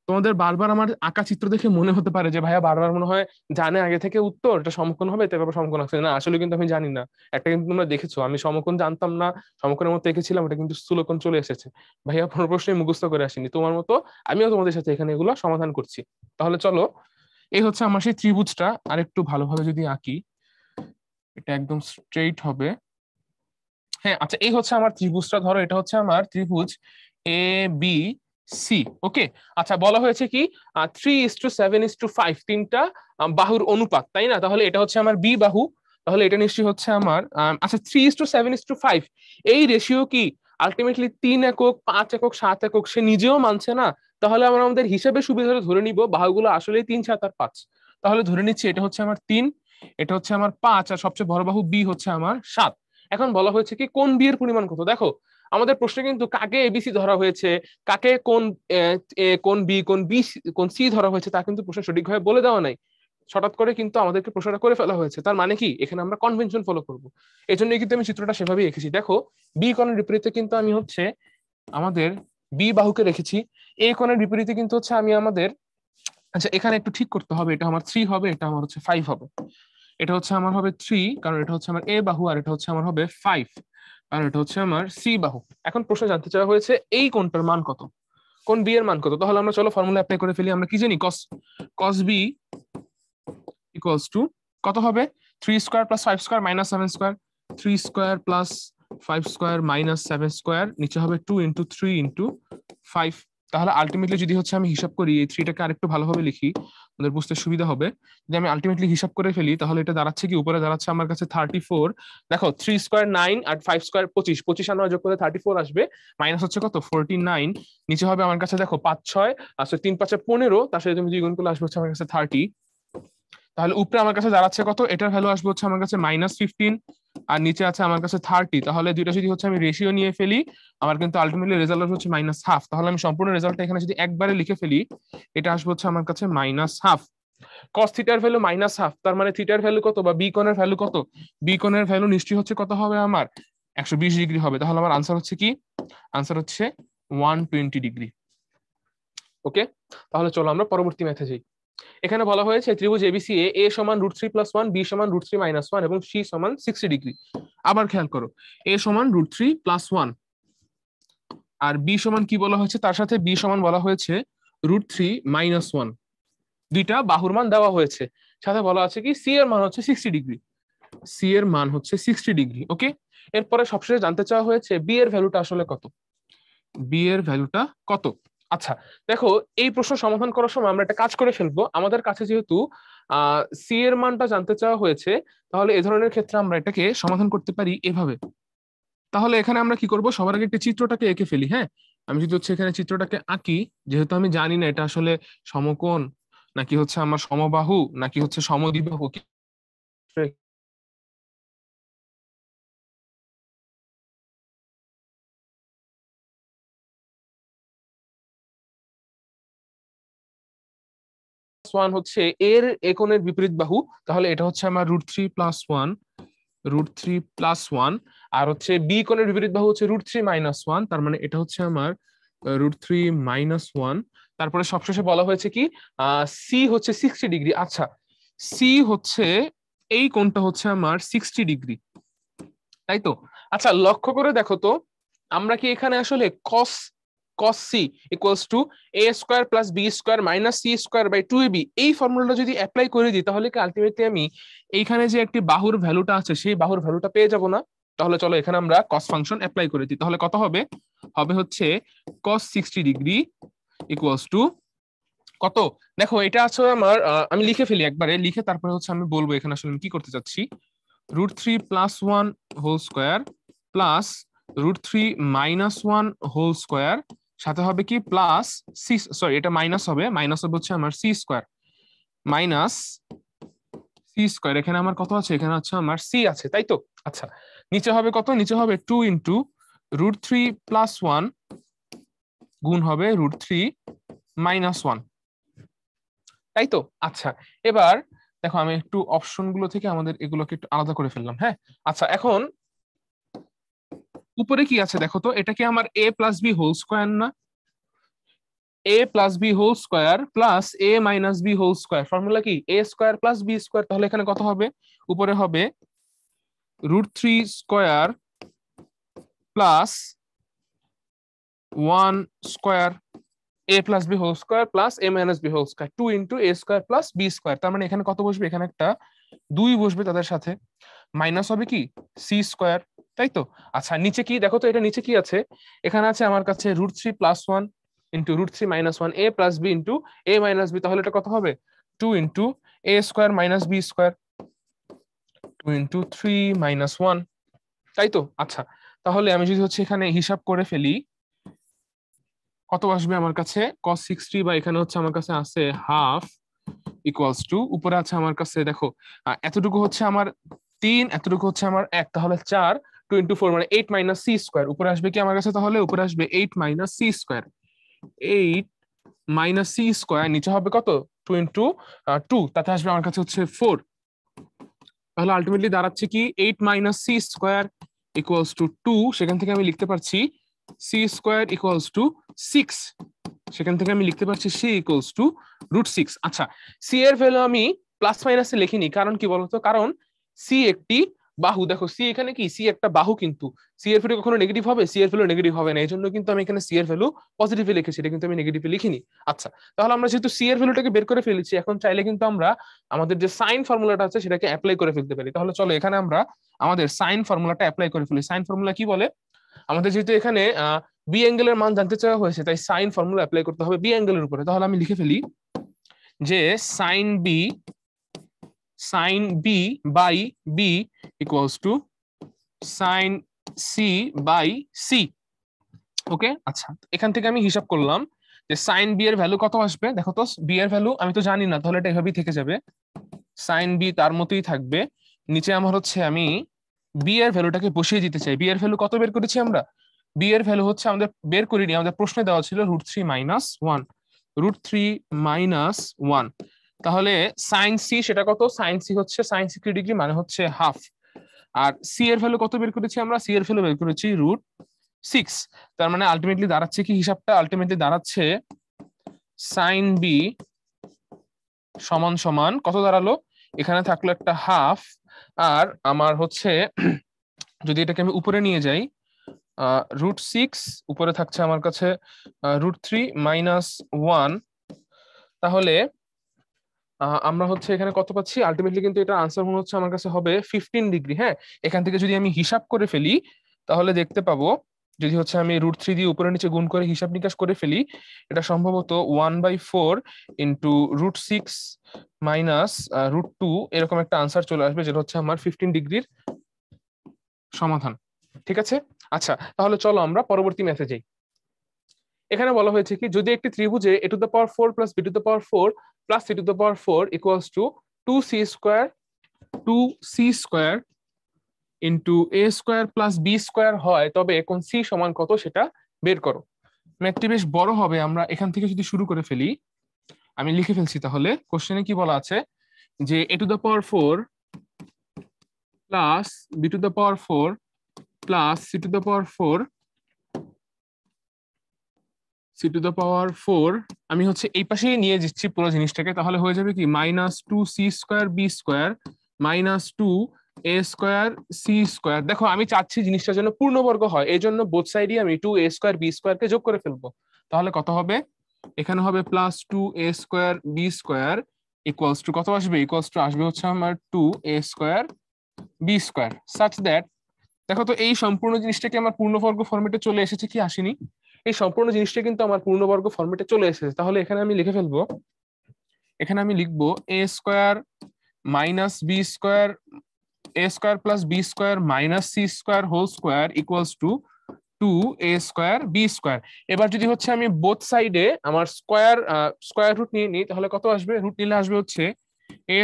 তোমাদের বারবার আমার আঁকা চিত্র দেখে মনে হতে পারে যে ভাইয়া বারবার মনে হয় জানে আগে থেকে উত্তর, এটা সমকোণ হবে, তারপর সমকোণ আসছে না, আসলে কিন্তু আমি জানি না। একটা কিন্তু তোমরা দেখেছো আমি সমকোণ জানতাম না, সমকোণের মতো এঁকেছিলাম, এটা কিন্তু স্থূলকোণ চলে এসেছে। ভাইয়া কোনো প্রশ্নই মুখস্থ করে আসিনি, তোমার মতো আমিও তোমাদের সাথে এখানে এগুলো সমাধান করছি। তাহলে চলো, এই হচ্ছে আমার সেই ত্রিভুজটা, আর একটু ভালোভাবে যদি আঁকি, এটা একদম স্ট্রেইট হবে। হ্যাঁ, আচ্ছা, এই হচ্ছে আমার ত্রিভুজটা, ধরো এটা হচ্ছে আমার ত্রিভুজ ABC। ওকে, আচ্ছা, বলা হয়েছে কি 3:7:5 তিনটা বাহুর অনুপাত, তাই না? তাহলে এটা হচ্ছে আমার বি বাহু, তাহলে এটা নিশ্চয়ই হচ্ছে আমার আচ্ছা 3:7:5 এই রেশিও কি আলটিমেটলি 3 একক, 5 একক, 7 একক সে নিজেও মানছে না। তাহলে আমরা আমাদের হিসাবে সুবিধা ধরে নিব বাহুগুলো আসলে 3, 7 আর 5। তাহলে ধরে নিচ্ছি এটা হচ্ছে আমার 3, এটা হচ্ছে আমার 5, আর সবচেয়ে বড় বাহু বি হচ্ছে আমার 7। এখন বলা হয়েছে কি কোন বি এর পরিমাণ কত। দেখো আমাদের প্রশ্নে কিন্তু কাকে এবিসি ধরা হয়েছে, কাকে কোন বি কোন সি ধরা হয়েছে তা কিন্তু প্রশ্ন সঠিকভাবে বলে দেওয়া নাই। হঠাৎ করে কিন্তু আমাদেরকে প্রশ্নটা করে ফেলা হয়েছে, তার মানে কি এখানে আমরা কনভেনশন ফলো করব। এই জন্যই কিন্তু আমি চিত্রটা সেভাবেই রেখেছি। দেখো বি কোণের বিপরীতে কিন্তু আমি হচ্ছে আমাদের বি বাহুকে রেখেছি, এ কোণের বিপরীতে কিন্তু হচ্ছে আমি আমাদের, আচ্ছা এখানে একটু ঠিক করতে হবে, এটা আমার 3 হবে, এটা আমার হচ্ছে 5 হবে। এটা হচ্ছে আমার হবে 3 কারণ এটা হচ্ছে আমার এ বাহু, আর এটা হচ্ছে আমার হবে 5 কারণ এটা হচ্ছে আমার সি বাহু। এখন প্রশ্ন জানতে চাওয়া হয়েছে এই কোণটার মান কত, কোন বি এর মান কত। তাহলে আমরা চলো ফর্মুলা অ্যাপ্লাই করে ফেলি। আমরা কি জানি cos b ইকুয়ালস টু কত হবে, 3² + 5² - 7², 3² + 5² - 7², নিচে হবে 2 × 3 × 5। তাহলে আলটিমেটলি যদি হচ্ছে আমি হিসাব করি এই 3টাকে আরেকটু ভালোভাবে লিখি, আমাদের বুঝতে সুবিধা হবে। যদি আমি আলটিমেটলি হিসাব করে ফেলি তাহলে এটা দাঁড়াচ্ছে কি, উপরে দাঁড়াচ্ছে আমার কাছে 34। দেখো 3 স্কোয়ার 9 আর 5 স্কোয়ার 25, 25 আর 9 যোগ করে 34 আসবে, মাইনাস হচ্ছে কত 49। নিচে হবে আমার কাছে দেখো 5 6 আসলে 3 5 15, তার সাথে তুমি দ্বিগুণ করলে আসবে হচ্ছে আমার কাছে 30। তাহলে উপরে আমার কাছে দাঁড়াচ্ছে কত, এটার ভ্যালু আসবে হচ্ছে আমার কাছে -15, আর নিচে আছে আমার কাছে 30। তাহলে দুইটা যদি হচ্ছে আমি রেশিও নিয়ে ফেলি, আমার কিন্তু আলটিমেটলি রেজাল্ট হচ্ছে -1/2। তাহলে আমি সম্পূর্ণ রেজাল্টটা এখানে যদি একবারে লিখে ফেলি, এটা আসবে হচ্ছে আমার কাছে -1/2। কস থিটার ভ্যালু -1/2, তার মানে থিটার ভ্যালু কত বা বি কোণের ভ্যালু কত, বি কোণের ভ্যালু নিশ্চয়ই হচ্ছে কত হবে আমার 120 ডিগ্রি হবে। তাহলে আমার আনসার হচ্ছে কি, আনসার হচ্ছে 120 ডিগ্রি। ওকে, তাহলে চলো আমরা পরবর্তী ম্যাথে যাই। এখানে বলা হয়েছে ত্রিভুজ এবিসি এ সমান √3+1, বি সমান √3 - 1 এবং সি সমান 60 ডিগ্রি। আবার খেয়াল করো, এ সমান √3+1 আর বি সমান কি বলা হয়েছে, তার সাথে বি সমান বলা হয়েছে √3 - 1। দুইটা বাহুর মান দেওয়া হয়েছে, সাথে বলা আছে কি সি এর মান হচ্ছে 60 ডিগ্রি, সি এর মান হচ্ছে 60 ডিগ্রি। ওকে, এরপরে সবশেষে জানতে চাওয়া হয়েছে বি এর ভ্যালুটা আসলে কত, বি এর ভ্যালুটা কত। আচ্ছা দেখো, এই প্রশ্ন সমাধান করার সময় আমরা একটা কাজ করে ফেলবো। আমাদের কাছে যেহেতু সি এর মানটা জানতে চাওয়া হয়েছে, তাহলে এ ধরনের ক্ষেত্রে আমরা এটাকে সমাধান করতে পারি এভাবে। তাহলে এখানে আমরা কি করব, সবার আগে একটা চিত্রটাকে এঁকে ফেলি। হ্যাঁ, আমি যদি হচ্ছে এখানে চিত্রটাকে আঁকি, যেহেতু আমি জানি না এটা আসলে সমকোণ নাকি হচ্ছে আমার সমবাহু নাকি হচ্ছে সমদ্বিবাহু, ওয়ান হচ্ছে এর একনের বিপরীত বাহু, তাহলে এটা হচ্ছে আমার √3+1, √3+1। আর হচ্ছে বি কোণের বিপরীত বাহু হচ্ছে √3 - 1, তার মানে এটা হচ্ছে আমার √3 - 1। তারপরে সবশেষে বলা হয়েছে কি সি হচ্ছে 60 ডিগ্রি। আচ্ছা, সি হচ্ছে এই কোণটা হচ্ছে আমার 60 ডিগ্রি, তাই তো। আচ্ছা লক্ষ্য করে দেখো তো, আমরা কি এখানে আসলে cos cos C equals to a² + b² - c²/2ab এই ফর্মুলাটা যদি অ্যাপ্লাই করে দিই, তাহলে কি আলটিমেটলি আমি এইখানে যে একটি বাহুর ভ্যালুটা আছে সেই বাহুর ভ্যালুটা পেয়ে যাব না। তাহলে চলো এখানে আমরা কস ফাংশন অ্যাপ্লাই করে দিই। তাহলে কত হবে, হবে হচ্ছে cos 60 ডিগ্রি ইকুয়ালস টু কত, দেখো এটা আছে আমার আমি লিখে ফেলি একবারে, লিখে তারপরে হচ্ছে আমি বলবো এখানে আসলে আমি কি করতে চাচ্ছি। √3+1 whole square plus √3 - 1 whole square, সাথে হবে কি প্লাস সি, সরি এটা মাইনাস হবে, মাইনাস হবে হচ্ছে আমার C square minus C square. এখানে আমার কত আছে, এখানে হচ্ছে আমার সি আছে, তাই তো। আচ্ছা নিচে হবে কত, নিচে হবে 2 ইন্টু √3+1 গুণ হবে √3 - 1, তাই তো। আচ্ছা এবার দেখো, আমি একটু অপশন গুলো থেকে আমাদের এগুলোকে একটু আলাদা করে ফেললাম। হ্যাঁ, আচ্ছা এখন উপরে কি আছে দেখো তো, এটা কি আমার a + b হোল স্কোয়ার না, a + b whole square plus a - b whole square, formula কি a² + b²। তাহলে এখানে কত হবে, উপরে হবে √3² plus 1 square a + b whole square plus a - b whole square 2 into a² + b²। তার মানে এখানে কত বসবে, এখানে একটা 2 বসবে তাদের সাথে, মাইনাস হবে কি সি স্কোয়ার, তাই তো। আচ্ছা নিচে কি দেখো তো, এটা নিচে কি আছে, এখানে আছে আমার কাছে √3+1 into √3 - 1 a + b into a - b। তাহলে এটা কত হবে 2 ইন্টু a² - b², 2 ইন্টু 3 - 1, তাই তো। আচ্ছা তাহলে আমি যদি হচ্ছে এখানে হিসাব করে ফেলি, কত আসবে আমার কাছে cos 60, বা এখানে হচ্ছে আমার কাছে আছে হাফ ইকুয়ালস টু, উপরে আছে আমার কাছে দেখো এতটুকু হচ্ছে আমার 3, এতটুকু হচ্ছে আমার 1, তাহলে 4, 2 ইন্টু 4 মানে 8 - c²। উপরে আসবে কি আমার কাছে, তাহলে উপরে আসবে 8 - c², 8 - c²। নিচে হবে কত 2 ইন্টু 2, তাতে আসবে আমার কাছে হচ্ছে 4। তাহলে আলটিমেটলি দাঁড়াচ্ছে কি 8 - c² ইকুয়ালস টু 2, সেখান থেকে আমি লিখতে পারছি c² ইকুয়ালস টু 6, সেখান থেকে আমি লিখতে পারছি c ইকুয়ালস টু √6। আচ্ছা সি এর ভ্যালু আমি প্লাস মাইনাসে লিখিনি, কারণ কি বলতো, কারণ সি একটি বাহু। দেখো সি এখানে কি, সি একটা বাহু, কিন্তু সি এর ভ্যালু কখনো নেগেটিভ হবে, সি এর ভ্যালু নেগেটিভ হবে না, এই জন্য কিন্তু আমি এখানে সি এর ভ্যালু পজিটিভে লিখেছি, এটা কিন্তু আমি নেগেটিভে লিখিনি। আচ্ছা তাহলে আমরা যেহেতু সি এর ভ্যালুটাকে বের করে ফেলেছি, এখন চাইলে কিন্তু আমরা আমাদের যে সাইন ফর্মুলাটা আছে সেটাকে অ্যাপ্লাই করে ফেলতে পারি। তাহলে চলো এখানে আমরা আমাদের সাইন ফর্মুলাটা অ্যাপ্লাই করে ফেলি। সাইন ফর্মুলা কি বলে, আমাদের যেহেতু এখানে বি অ্যাঙ্গেলের মান জানতে চাওয়া হয়েছে, তাই সাইন ফর্মুলা অ্যাপ্লাই করতে হবে বি অ্যাঙ্গেলের উপরে। তাহলে আমি লিখে ফেলি যে sine B by B equals to sine C by C. Okay, আচ্ছা, এখান থেকে আমি হিসাব করলাম যে সাইন বি এর ভ্যালু কত আসবে। দেখো তো বি এর ভ্যালু আমি তো জানি না, তাহলে এটা এভাবেই থেকে যাবে, সাইন বি তার মতোই থাকবে। নিচে আমার হচ্ছে আমি বি এর ভ্যালুটাকে বসিয়ে দিতে চাই। বি এর ভ্যালু কত বের করেছি আমরা? বি এর ভ্যালু হচ্ছে আমাদের বের করিনি, আমাদের প্রশ্নে দেওয়া ছিল √3 - 1, √3 - 1। তাহলে সাইন সি সেটা কত? সাইন সি হচ্ছে সাইন 60 ডিগ্রি, মানে হচ্ছে হাফ। আর সি এর ভ্যালু কত বের করেছি আমরা? সি এর ভ্যালু বের করেছি √6। তার মানে আলটিমেটলি দাঁড়াচ্ছে কি, হিসাবটা আলটিমেটলি দাঁড়াচ্ছে সাইন বি সমান সমান কত দাঁড়ালো? এখানে থাকলো একটা হাফ, আর আমার হচ্ছে যদি এটাকে আমি উপরে নিয়ে যাই, √6 উপরে থাকছে আমার কাছে √3 - 1, তাহলে আমরা হচ্ছে এখানে কত পাচ্ছি আলটিমেটলি, কিন্তু এটা আনসার মনে হচ্ছে আমার কাছে হবে 15 ডিগ্রি। হ্যাঁ, এখান থেকে যদি আমি হিসাব করে ফেলি তাহলে দেখতে পাবো, যদি হচ্ছে আমি √3 দিয়ে উপরে নিচে গুণ করে হিসাব নিকাশ করে ফেলি, এটা সম্ভবত 1/4 ইন্টু √6 মাইনাস √2 এরকম একটা আনসার চলে আসবে, যেটা হচ্ছে আমার 15 ডিগ্রির সমাধান। ঠিক আছে, আচ্ছা, তাহলে চলো আমরা পরবর্তী ম্যাথে যাই। এখানে বলা হয়েছে কি, যদি একটি ত্রিভুজে a⁴ plus b⁴ plus c⁴ equals to 2c² into a² plus b² হয়, তবে কোণ c সমান কত সেটা বের করো। ম্যাথটি বেশ বড় হবে, আমরা এখান থেকে যদি শুরু করে ফেলি, আমি লিখে ফেলছি। তাহলে কোশ্চেনে কি বলা আছে যে a⁴ plus b⁴ plus c⁴ আমি হচ্ছে এই পাশেই নিয়ে যাচ্ছি পুরো জিনিসটাকে, তাহলে হয়ে যাবে কি -2c²b² -2a²c²। দেখো আমি চাচ্ছি জিনিসটা যেন পূর্ণবর্গ হয়, এই জন্য বোথ সাইডই আমি 2a²b² কে যোগ করে ফেলবো। তাহলে কত হবে? এখানে হবে +2a²b² ইকুয়ালস টু কত আসবে? ইকুয়ালস টু আসবে হচ্ছে আমার 2a²b², সাচ দ্যাট, দেখো তো এই সম্পূর্ণ জিনিসটাকে আমার পূর্ণবর্গ ফরম্যাটে চলে এসেছে কি আসেনি? এই সম্পূর্ণ জিনিসটা কিন্তু আমার পূর্ণবর্গ ফরম্যাটে চলে এসেছে। তাহলে এখানে আমি লিখে ফেলবো, এখানে আমি লিখবো a² minus b² a² plus b² minus c² whole square equals to 2a²b²। এবার যদি হচ্ছে আমি বোথ সাইডে আমার স্কোয়ার রুট নিয়ে নিই, তাহলে কত আসবে? রুট নিলে আসবে হচ্ছে a²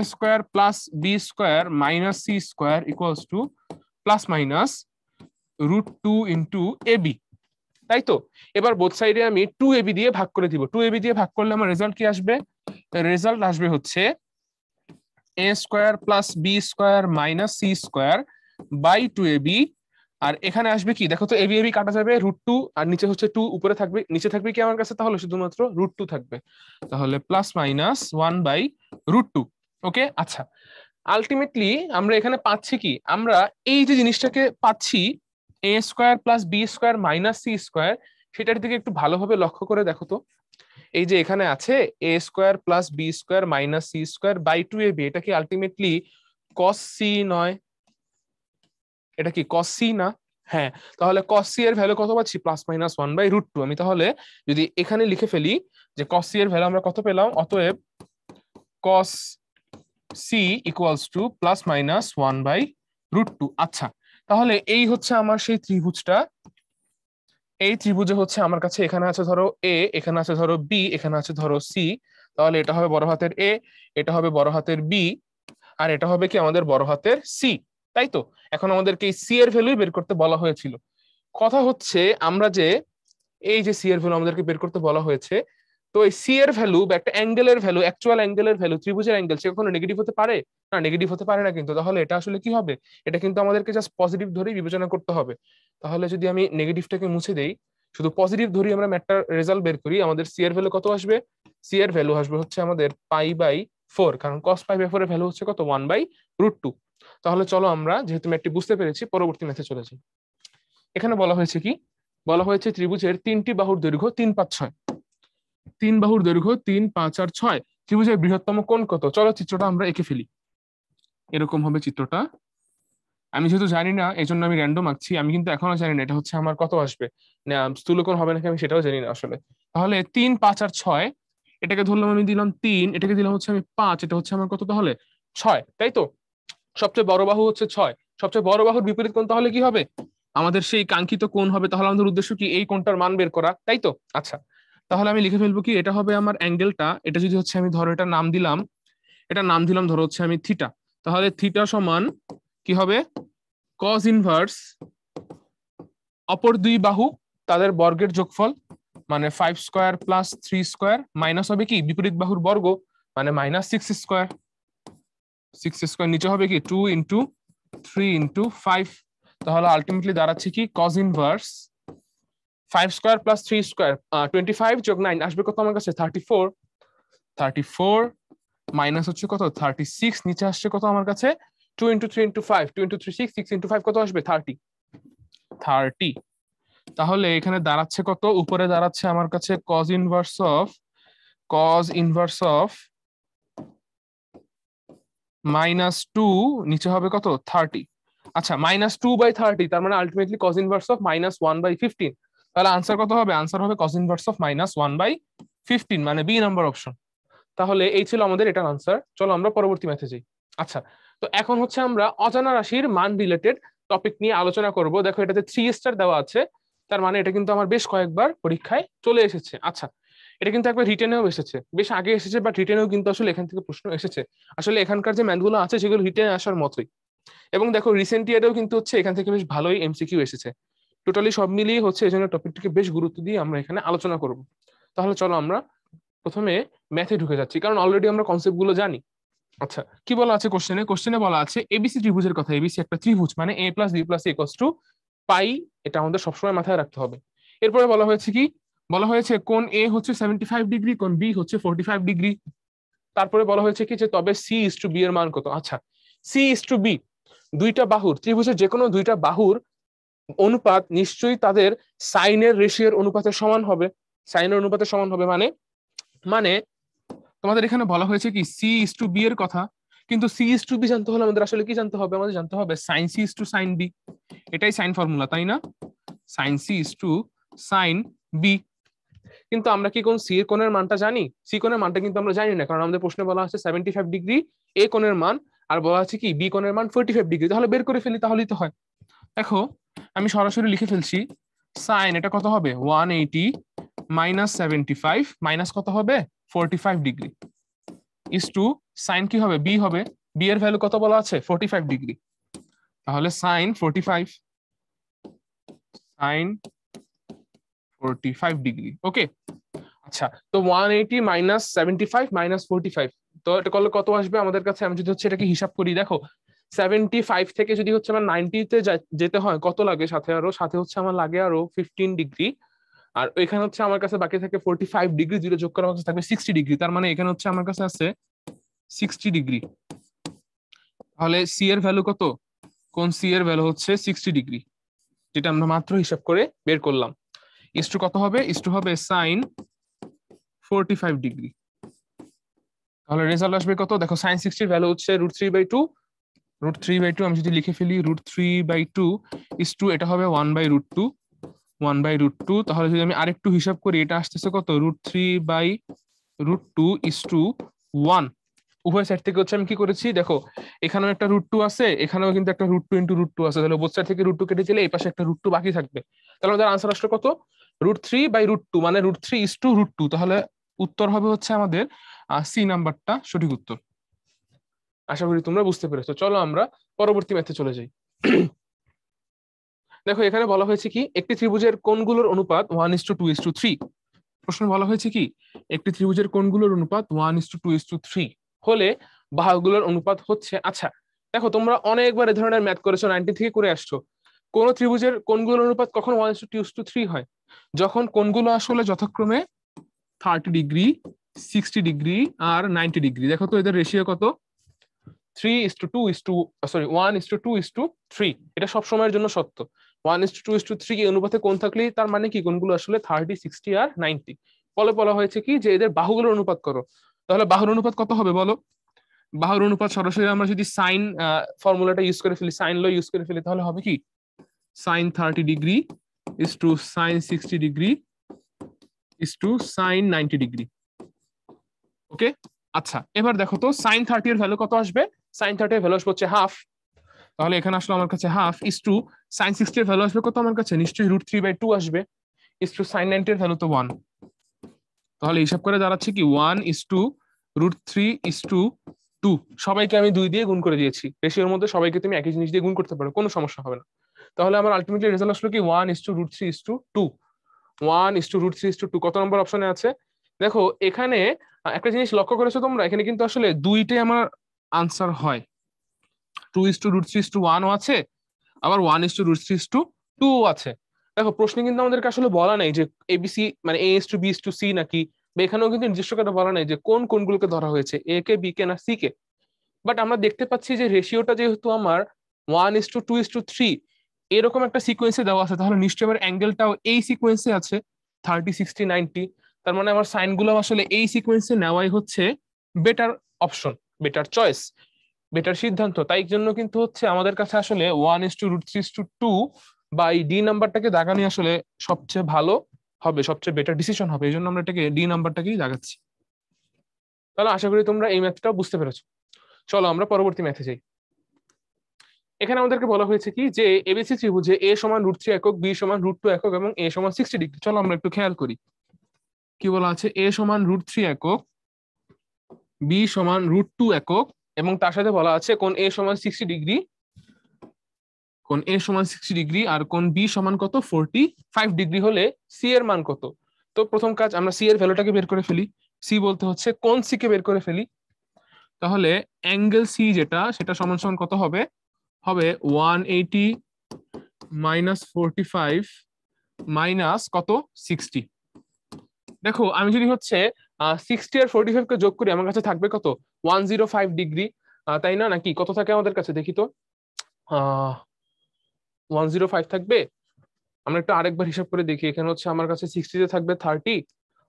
plus b² minus c² equals to plus minus √2 into ab, তাই তো? এবার বোথ সাইডে আমি 2ab দিয়ে ভাগ করে দিব। 2ab দিয়ে ভাগ করলে আমার রেজাল্ট কি আসবে? রেজাল্ট আসবে হচ্ছে a² plus b² minus c² by 2ab। আর এখানে আসবে কি, দেখো তো ab ab কাটা যাবে, √2 আর নিচে হচ্ছে 2 উপরে থাকবে, নিচে থাকবে কি আমার কাছে? তাহলে শুধুমাত্র √2 থাকবে, তাহলে প্লাস মাইনাস 1/√2। ওকে, আচ্ছা, আলটিমেটলি আমরা এখানে পাচ্ছি কি, আমরা এই যে জিনিসটাকে পাচ্ছি a² plus b² minus c², সেটার দিকে একটু ভালোভাবে লক্ষ্য করে দেখো তো। এই যে এখানে আছে a² plus b² minus c² by 2ab, এটা কি আলটিমেটলি cos c নয়? এটা কি cos c না? হ্যাঁ, তাহলে cos c এর ভ্যালু কত পাচ্ছি? Plus minus 1/√2। আমি তাহলে যদি এখানে লিখে ফেলি যে cos c এর ভ্যালু আমরা কত পেলাম, অতএব cos c equals to plus minus 1/√2। আচ্ছা, তাহলে এই হচ্ছে আমার সেই ত্রিভুজটা। এই ত্রিভুজে হচ্ছে আমার কাছে এখানে আছে ধরো এ, এখানে আছে ধরো বি, এখানে আছে ধরো সি। তাহলে এটা হবে বড় হাতের এ, এটা হবে বড় হাতের বি, আর এটা হবে কি আমাদের বড় হাতের সি, তাই তো? এখন আমাদেরকে এই সি এর ভ্যালু বের করতে বলা হয়েছিল। কথা হচ্ছে আমরা যে এই যে সি এর ভ্যালু আমাদেরকে বের করতে বলা হয়েছে, তো এই সি এর ভ্যালু বা একটা অ্যাঙ্গেলের ভ্যালু, অ্যাকচুয়াল অ্যাঙ্গেলের ভ্যালু, ত্রিভুজের অ্যাঙ্গেল, সে কখনো নেগেটিভ হতে পারে না? নেগেটিভ হতে পারে না কিন্তু। তাহলে এটা আসলে কি হবে? এটা কিন্তু আমাদেরকে জাস্ট পজিটিভ ধরেই বিবেচনা করতে হবে। তাহলে যদি আমি নেগেটিভটাকে মুছে দেই, শুধু পজিটিভ ধরি আমরা ম্যাথটার রেজাল্ট বের করি, আমাদের সি এর ভ্যালু কত আসবে? সি এর ভ্যালু আসবে হচ্ছে আমাদের π/4, কারণ cos π/4 এর ভ্যালু হচ্ছে কত? 1/√2। তাহলে চলো আমরা যেহেতু ম্যাথটি বুঝতে পেরেছি, পরবর্তী ম্যাথে চলে যাই। এখানে বলা হয়েছে কি, বলা হয়েছে ত্রিভুজের 3টি বাহুর দৈর্ঘ্য 3, 5, 6। 3 বাহুর দৈর্ঘ্য 3, 5 আর 6। ত্রিভুজের বৃহত্তম কোণ কত? চলো চিত্রটা আমরা এঁকে ফেলি। এরকম হবে চিত্রটা। আমি যেহেতু জানি না এই জন্য আমি র্যান্ডম আঁকছি, আমি কিন্তু এখনো জানি না এটা হচ্ছে আমার কত আসবে, না স্থূলকোণ হবে নাকি আমি সেটাও জানি না আসলে। তাহলে 3, 5 আর 6 এটাকে ধরলাম আমি দিলাম 3, এটাকে দিলাম হচ্ছে আমি 5, এটা হচ্ছে আমার কত তাহলে 6, তাই তো? সবচেয়ে বড় বাহু হচ্ছে 6, সবচেয়ে বড় বাহুর বিপরীত কোণ তাহলে কি হবে? আমাদের সেই কাঙ্ক্ষিত কোণ হবে। তাহলে আমাদের উদ্দেশ্য কি এই কোণটার মান বের করা, তাই তো? আচ্ছা, তাহলে আমি লিখে ফেলবো কি, এটা হবে আমার অ্যাঙ্গেলটা, এটা যদি হচ্ছে আমি ধরো এটা নাম দিলাম, এটা নাম দিলাম ধরো হচ্ছে আমি থিটা। তাহলে থিটা সমান কি হবে? কজ ইনভার্স অপর দুই বাহু তাদের বর্গের যোগফল, মানে 5 স্কোয়ার প্লাস 3 স্কোয়ার, মাইনাস হবে কি বিপরীত বাহুর বর্গ, মানে মাইনাস 6 স্কোয়ার। 6 স্কোয়ার নিচে হবে কি 2 ইন্টু 3 ইন্টু 5। তাহলে আলটিমেটলি দাঁড়াচ্ছে কি cos inverse 5 square plus 3 square, 25 যোগ 9 আসবে কত আমার কাছে 34। 34 মাইনাস হচ্ছে কত 36, নিচে আসছে কত আমার কাছে 2 ইন্টু 3 ইন্টু 5, 2 ইন্টু 3 6, 6 ইন্টু 5 কত আসবে 30। তাহলে এখানে দাঁড়াচ্ছে কত, উপরে দাঁড়াচ্ছে আমার কাছে cos ইনভার্স অফ -2, নিচে হবে কত 30। আচ্ছা, -2/30, তার মানে আলটিমেটলি cos ইনভার্স অফ -1/15। তাহলে আনসার কত হবে? আনসার হবে cos ইনভার্স অফ -1/15, মানে বি নাম্বার অপশন। তাহলে এই ছিল আমাদের এটার আনসার। চলো আমরা পরবর্তী ম্যাথে যাই। আচ্ছা, তো এখন হচ্ছে আমরা অজানা রাশির মান রিলেটেড টপিক নিয়ে আলোচনা করব। দেখো এটাতে 3 স্টার দেওয়া আছে, তার মানে এটা কিন্তু আমার বেশ কয়েকবার পরীক্ষায় চলে এসেছে। আচ্ছা, এটা কিন্তু একবার রিটেনেও এসেছে, বেশ আগে এসেছে, বাট রিটেনেও কিন্তু আসলে এখান থেকে প্রশ্ন এসেছে। আসলে এখানকার যে ম্যাথগুলো আছে সেগুলো রিটেনে আসার মতোই। এবং দেখো রিসেন্ট ইয়ারেও কিন্তু হচ্ছে এখান থেকে বেশ ভালোই এমসিকিউ এসেছে। টোটালি সব মিলিয়ে হচ্ছে এই জন্য টপিকটিকে বেশ গুরুত্ব দিয়ে আমরা এখানে আলোচনা করব। তাহলে চলো আমরা প্রথমে ম্যাথে ঢুকে যাচ্ছি, কারণ অলরেডি আমরা কনসেপ্ট গুলো জানি। আচ্ছা, কি বলা আছে কোশ্চেনে? কোশ্চেনে বলা আছে এবিসি ত্রিভুজের কথা। এবিসি একটা ত্রিভুজ, মানে a plus B plus equals to pi, এটা আমাদের সবসময় মাথায় রাখতে হবে। এরপরে বলা হয়েছে কি, বলা হয়েছে কোণ এ হচ্ছে 75 ডিগ্রি, কোণ বি হচ্ছে 45 ডিগ্রি। তারপরে বলা হয়েছে কি যে তবে সি ইস টু বি এর মান কত? আচ্ছা, সি ইস টু বি, দুইটা বাহুর, ত্রিভুজের যে কোনো দুইটা বাহুর অনুপাত নিশ্চয়ই তাদের সাইনের রেশিওর অনুপাতের সমান হবে। সাইনের অনুপাতের সমান হবে মানে, মানে তোমাদের এখানে বলা হয়েছে কি সি ইস টু বি এর কথা, কিন্তু সি ইস টু বি জানতে হলে আমাদের আসলে কি জানতে হবে? আমাদের জানতে হবে sine C is to sine B. এটাই সাইন ফর্মুলা, তাই না? Sine C is to sine B. কিন্তু আমরা কি কোন সি এর কোণের মানটা জানি? সি কোণের মানটা কিন্তু আমরা জানি না, কারণ আমাদের প্রশ্নে বলা আছে 75 ডিগ্রি এ কোণের মান, আর বলা আছে কি বি কোণের মান 45 ডিগ্রি। তাহলে বের করে ফেলি, তাহলেই তো হয়। দেখো আমি সরাসরি লিখে ফেলছি, সাইন এটা কত হবে 180 মাইনাস 75, মাইনাস কত হবে 45 ডিগ্রি, ইস টু সাইন কি হবে বি হবে, বি এর ভ্যালু কত বলা আছে 45 ডিগ্রি। তাহলে সাইন 45, সাইন 45 ডিগ্রি। ওকে, আচ্ছা, তো 180 মাইনাস 75 মাইনাস 45, তো এটা করলে কত আসবে আমাদের কাছে? আমি যদি হচ্ছে এটাকে হিসাব করি, দেখো 75 থেকে যদি হচ্ছে আমার 90 তে যেতে হয় কত লাগে, সাথে আরো সাথে হচ্ছে আমার লাগে আরো 15 ডিগ্রি, আর এখানে হচ্ছে আমার কাছে বাকি থাকে 45 ডিগ্রি, দুটো যোগ করে আমার কাছে থাকবে 60 ডিগ্রি। তার মানে এখানে হচ্ছে আমার কাছে আছে 60 ডিগ্রি। তাহলে সি এর ভ্যালু কত? কোন সি এর ভ্যালু হচ্ছে 60 ডিগ্রি, যেটা আমরা মাত্র হিসাব করে বের করলাম। ইস্টু কত হবে? ইস্টু হবে সাইন 45 ডিগ্রি। তাহলে রেজাল্ট আসবে কত? দেখো সাইন 60 এর ভ্যালু হচ্ছে √3/2, √3/2 আমি যদি লিখে ফেলি √3/2 ইস টু এটা হবে 1/√2, 1/√2। তাহলে যদি আমি আরেকটু হিসাব করি, এটা আসতেছে কত √3/√2 ইস টু 1। উভয় সাইড থেকে হচ্ছে আমি কি করেছি, দেখো এখানেও একটা √2 আছে, এখানেও কিন্তু একটা √2 ইন্টু √2 আছে। তাহলে বোথ সাইড থেকে √2 কেটে দিলে এই পাশে একটা √2 বাকি থাকবে। তাহলে আমাদের আনসার আসলে কত? √3/√2, মানে √3 ইস টু √2। তাহলে উত্তর হবে হচ্ছে আমাদের সি নাম্বারটা সঠিক উত্তর। আশা করি তোমরা বুঝতে পেরেছো। চলো আমরা পরবর্তী ম্যাথে চলে যাই। দেখো এখানে বলা হয়েছে কি একটি ত্রিভুজের কোণগুলোর অনুপাত 1:2:3। প্রশ্ন বলা হয়েছে কি একটি ত্রিভুজের কোণগুলোর অনুপাত 1:2:3 হলে বাহুগুলোর অনুপাত হচ্ছে। আচ্ছা, দেখো তোমরা অনেকবার এই ধরনের ম্যাথ করেছো, 90 থেকে করে আসছো। কোন ত্রিভুজের কোণগুলোর অনুপাত কখন 1:2:3 হয়? যখন কোণগুলো আসলে যথাক্রমে 30 ডিগ্রি, 60 ডিগ্রি আর 90 ডিগ্রি। দেখো তো এদের রেশিও কত? 1:2:3। এটা সব সময়ের জন্য সত্য। 1:2:3 অনুপাতে কোণ থাকলেই তার মানে কি কোণগুলো আসলে 30, 60 আর 90। ফলে বলা হয়েছে কি যে এদের বাহুগুলোর অনুপাত করো। তাহলে বাহুর অনুপাত কত হবে বলো? বাহুর অনুপাত সরাসরি আমরা যদি সাইন ফর্মুলাটা ইউজ করে ফেলি, সাইন ল ইউজ করে ফেলি, তাহলে হবে কি sign 30 degree is to sign 60 degree is to sign 90 degree. ওকে, আচ্ছা এবার দেখো তো সাইন 30 এর ভ্যালু কত আসবে? সাইন 30 এর ভ্যালু আসবে হচ্ছে হাফ, তাহলে এখানে আসলে আমার কাছে হাফ ইস টু সাইন 60 এর ভ্যালু আসবে কত আমার কাছে? নিশ্চয়ই √3/2 আসবে, ইস টু সাইন 90 এর ভ্যালু তো 1, তাহলে হিসাব করে দাঁড়াচ্ছে কি 1:√3:2। সবাইকে আমি 2 দিয়ে গুণ করে দিয়েছি, রেশিওর মধ্যে সবাইকে তুমি একই জিনিস দিয়ে গুণ করতে পারো, কোনো সমস্যা হবে না। তাহলে আমার আলটিমেটলি রেজাল্ট আসলো কি 1:√3:2। 1:√3:2 কত নম্বর অপশনে আছে? দেখো এখানে একটা জিনিস লক্ষ্য করেছো তোমরা, এখানে কিন্তু আসলে দুইটাই আমার আনসার হয়, 2:√3:1 আছে, আবার 1:√3:2 আছে। দেখো প্রশ্নে কিন্তু আমাদেরকে আসলে বলা নাই যে এবিসি মানে A:B:C নাকি, বা এখানেও কিন্তু নির্দিষ্ট করে বলা নাই যে কোন কোনগুলোকে ধরা হয়েছে, এ কে, বি কে, না সি কে। বাট আমরা দেখতে পাচ্ছি যে রেশিওটা যেহেতু আমার 1:2:3 এরকম একটা সিকোয়েন্সে দেওয়া আছে, তাহলে নিশ্চয়ই আমার অ্যাঙ্গেলটাও এই সিকোয়েন্সে আছে, 30, 60, 90। তার মানে আমার সাইন গুলো আসলে এই সিকোয়েন্সে নেওয়াই হচ্ছে better option, better choice, better সিদ্ধান্ত। তাই জন্য কিন্তু হচ্ছে আমাদের কাছে আসলে 1:√3:2 বা এই ডি নাম্বারটাকে দাগানি আসলে সবচেয়ে ভালো হবে, সবচেয়ে বেটার ডিসিশন হবে, এই জন্য আমরা এটাকে ডি নাম্বারটাকেই দাগাচ্ছি। তাহলে আশা করি তোমরা এই ম্যাথটাও বুঝতে পেরেছো। চলো আমরা পরবর্তী ম্যাথে যাই। এখানে আমাদেরকে বলা হয়েছে কি যে এবিসি ত্রিভুজে এ সমান √3 একক, বি সমান √2 একক এবং এ সমান 60 ডিগ্রি। চলো আমরা একটু খেয়াল করি কি বলা আছে। এ সমান √3 একক, বি সমান √2 একক, এবং তার সাথে বলা আছে কোণ এ সমান 60 ডিগ্রি, কোণ এ সমান 60 ডিগ্রি আর কোণ বি সমান কত 45 ডিগ্রি হলে সি এর মান কত। তো প্রথম কাজ আমরা সি এর ভ্যালুটাকে বের করে ফেলি, সি বলতে হচ্ছে কোণ সি কে বের করে ফেলি। তাহলে অ্যাঙ্গেল সি যেটা সেটা সমান সমান কত হবে? হবে 180 -45 মাইনাস কত 60। দেখো আমি যদি হচ্ছে 60 আর 45 কে যোগ করি আমার কাছে থাকবে কত 105 ডিগ্রি, তাই না? নাকি কত থাকে আমাদের কাছে দেখি তো, 105 থাকবে। আমরা একটু আরেকবার হিসাব করে দেখি, এখানে হচ্ছে আমার কাছে 60 তে থাকবে 30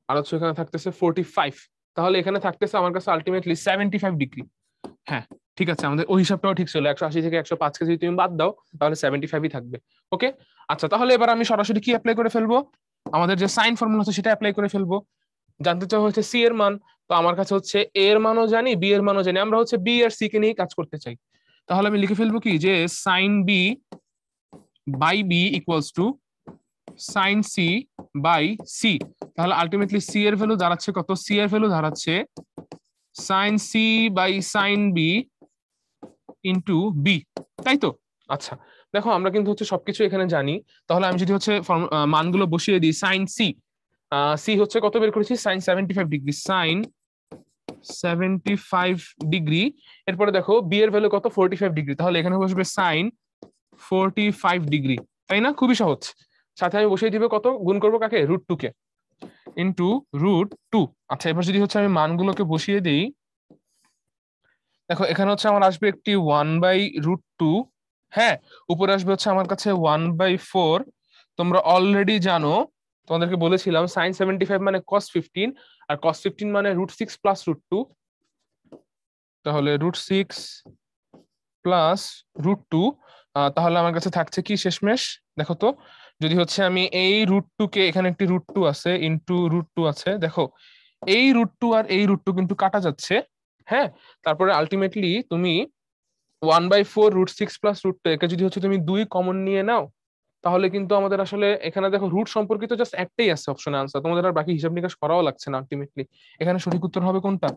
আর হচ্ছে এখানে থাকতেছে 45, তাহলে এখানে থাকতেছে আমার কাছে আলটিমেটলি 75 ডিগ্রি। হ্যাঁ ঠিক আছে, আমাদের ওই হিসাবটাও ঠিক ছিল, 180 থেকে 105 কে যদি তুমি বাদ দাও তাহলে 75ই থাকবে। ওকে, আচ্ছা তাহলে এবার আমি সরাসরি কি অ্যাপ্লাই করে ফেলবো, আমাদের যে সাইন ফর্মুলা আছে সেটা অ্যাপ্লাই করে ফেলবো। জানতে চাওয়া হচ্ছে সি এর মান, তো আমার কাছে হচ্ছে এ এর মানও জানি, বি এর মানও জানি, আমরা হচ্ছে বি আর সি কে নিয়ে কাজ করতে চাই। তাহলে আমি লিখে ফেলবো কি যে sine B by B equals to sine C by C. তাহলে আলটিমেটলি সি এর ভ্যালু দাঁড়াচ্ছে কত? সি এর ভ্যালু দাঁড়াচ্ছে sine C by sine B into B, তাই তো? আচ্ছা দেখো আমরা কিন্তু হচ্ছে সবকিছু এখানে জানি, তাহলে আমি যদি হচ্ছে মানগুলো বসিয়ে দিই, সাইন সি, সি হচ্ছে কত বের করেছি? Sine 75 degree, sine 75 degree. এরপরে দেখো বি এর ভ্যালু কত 45 ডিগ্রি, তাহলে এখানে বসবে সাইন 45 ডিগ্রি, তাই না? খুবই সহজ। সাথে আমি বসিয়ে দিব কত, গুণ করবো কাকে? √2 কে, ইন্টু √2। আচ্ছা এবার যদি হচ্ছে আমি মানগুলোকে বসিয়ে দিই, দেখো এখানে হচ্ছে আমার আসবে একটি 1/√2, হ্যাঁ, উপরে আসবে হচ্ছে আমার কাছে 1/4। তোমরা অলরেডি জানো, তোমাদেরকে বলেছিলাম সাইন 75 মানে cos 15, আর cos 15 মানে √6 প্লাস √2, তাহলে √6 প্লাস √2। তাহলে আমার কাছে থাকছে কি শেষমেশ, দেখো তো, যদি হচ্ছে আমি এই √2 কে, এখানে একটি √2 আছে ইন্টু √2 আছে, দেখো এই √2 আর এই √2 কিন্তু কাটা যাচ্ছে, হ্যাঁ। তারপরে আলটিমেটলি তুমি 1/4 √6 প্লাস √2 একে যদি হচ্ছে তুমি 2 কমন নিয়ে নাও, তাহলে কিন্তু আমাদের আসলে এখানে দেখো রুট সম্পর্কিত জাস্ট একটাই আছে অপশনে আনসার, তোমাদের আর বাকি হিসাব নিকাশ করাও লাগছে না আলটিমেটলি। এখানে সঠিক উত্তর হবে কোনটা?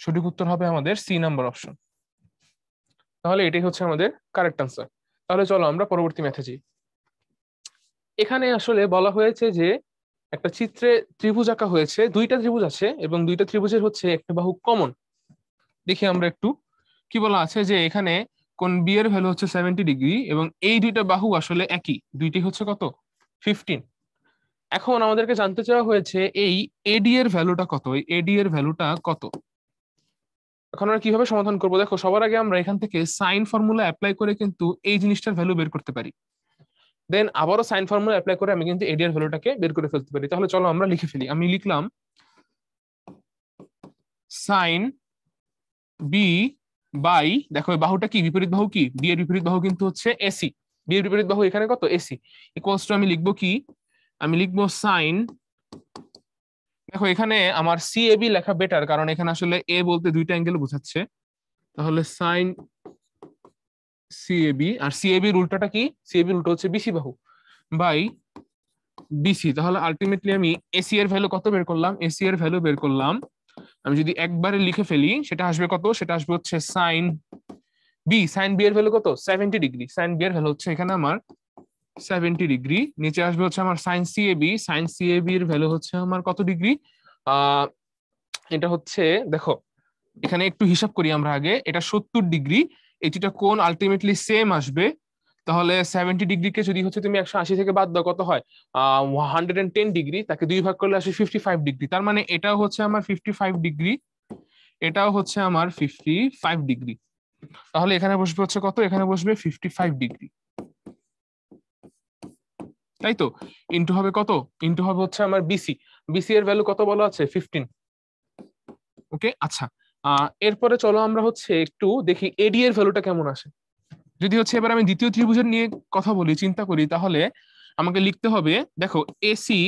সঠিক উত্তর হবে আমাদের সি নাম্বার অপশন। তাহলে এটাই হচ্ছে আমাদের কারেক্ট আনসার। তাহলে চলো আমরা পরবর্তী ম্যাথে যাই। এখানে আসলে বলা হয়েছে যে একটা চিত্রে ত্রিভুজ আঁকা হয়েছে, দুইটা ত্রিভুজ আছে এবং দুইটা ত্রিভুজের হচ্ছে একটা বাহু কমন। দেখি আমরা একটু কি বলা আছে, যে এখানে কোন বি এর ভ্যালু হচ্ছে 70 ডিগ্রি এবং এই দুইটা বাহু আসলে একই, দুইটি হচ্ছে কত 15। এখন আমাদেরকে জানতে চাওয়া হয়েছে এই এডি এর ভ্যালুটা কত, এই এডি এর ভ্যালুটা কত। এখন আমরা কিভাবে সমাধান করবো, দেখো সবার আগে আমরা এখান থেকে সাইন ফর্মুলা অ্যাপ্লাই করে কিন্তু এই জিনিসটার ভ্যালু বের করতে পারি, দেন আবারও সাইন ফর্মুলা অ্যাপ্লাই করে আমি কিন্তু এডি এর ভ্যালুটাকে বের করে ফেলতে পারি। তাহলে চলো আমরা লিখে ফেলি, আমি লিখলাম সাইন বি বাই, দেখো এই বাহুটা কি বিপরীত বাহু, কি বি এর বিপরীত বাহু কিন্তু হচ্ছে এসি, বি এর বিপরীত বাহু এখানে কত এসি, ইকুয়ালস টু আমি লিখবো কি, আমি লিখবো সাইন, দেখো এখানে আমার সিএবি লেখা বেটার, কারণ এখানে আসলে এ বলতে দুইটা অ্যাঙ্গেল বোঝাচ্ছে। তাহলে সাইন সিএবি, আর সিএবি এর উল্টাটা কি? সিএবি উল্টো হচ্ছে বিসি বাহু বাই বিসি। তাহলে আলটিমেটলি আমি এসি এর ভ্যালু কত বের করলাম? এসি এর ভ্যালু বের করলাম, আমি যদি একবারে লিখে ফেলি সেটা আসবে কত? সেটা আসবে হচ্ছে সাইন বি। সাইন বি এর ভ্যালু কত? 70 ডিগ্রি। সাইন বি এর ভ্যালু হচ্ছে এখানে আমার 70 ডিগ্রি। নিচে আসবে হচ্ছে আমার সাইন সিএবি। সাইন সিএবি এর ভ্যালু হচ্ছে আমার কত ডিগ্রি? আহ এটা হচ্ছে, দেখো এখানে একটু হিসাব করি আমরা আগে। এটা 70 ডিগ্রি, এই দুটা কোণ আলটিমেটলি সেম আসবে। তাহলে 70 ডিগ্রিকে যদি হচ্ছে তুমি 180 থেকে বাদ দাও, কত হয়? 110 ডিগ্রি। তাকে দুই ভাগ করলে আসে 55 ডিগ্রি। তার মানে এটাও হচ্ছে আমার 55 ডিগ্রি, এটাও হচ্ছে আমার 55 ডিগ্রি। তাহলে এখানে বসবে হচ্ছে কত? এখানে বসবে 55 ডিগ্রি, তাই তো? ইন্টু হবে কত? ইন্টু হবে হচ্ছে আমার বিসি। বিসি এর ভ্যালু কত বলা আছে? 15। ওকে, আচ্ছা। এরপরে চলো আমরা হচ্ছে একটু দেখি এডি এর ভ্যালুটা কেমন আসে। যদি হচ্ছে এবার আমি দ্বিতীয় ত্রিভুজের নিয়ে কথা বলি, চিন্তা করি, তাহলে আমাকে লিখতে হবে, দেখো এসি।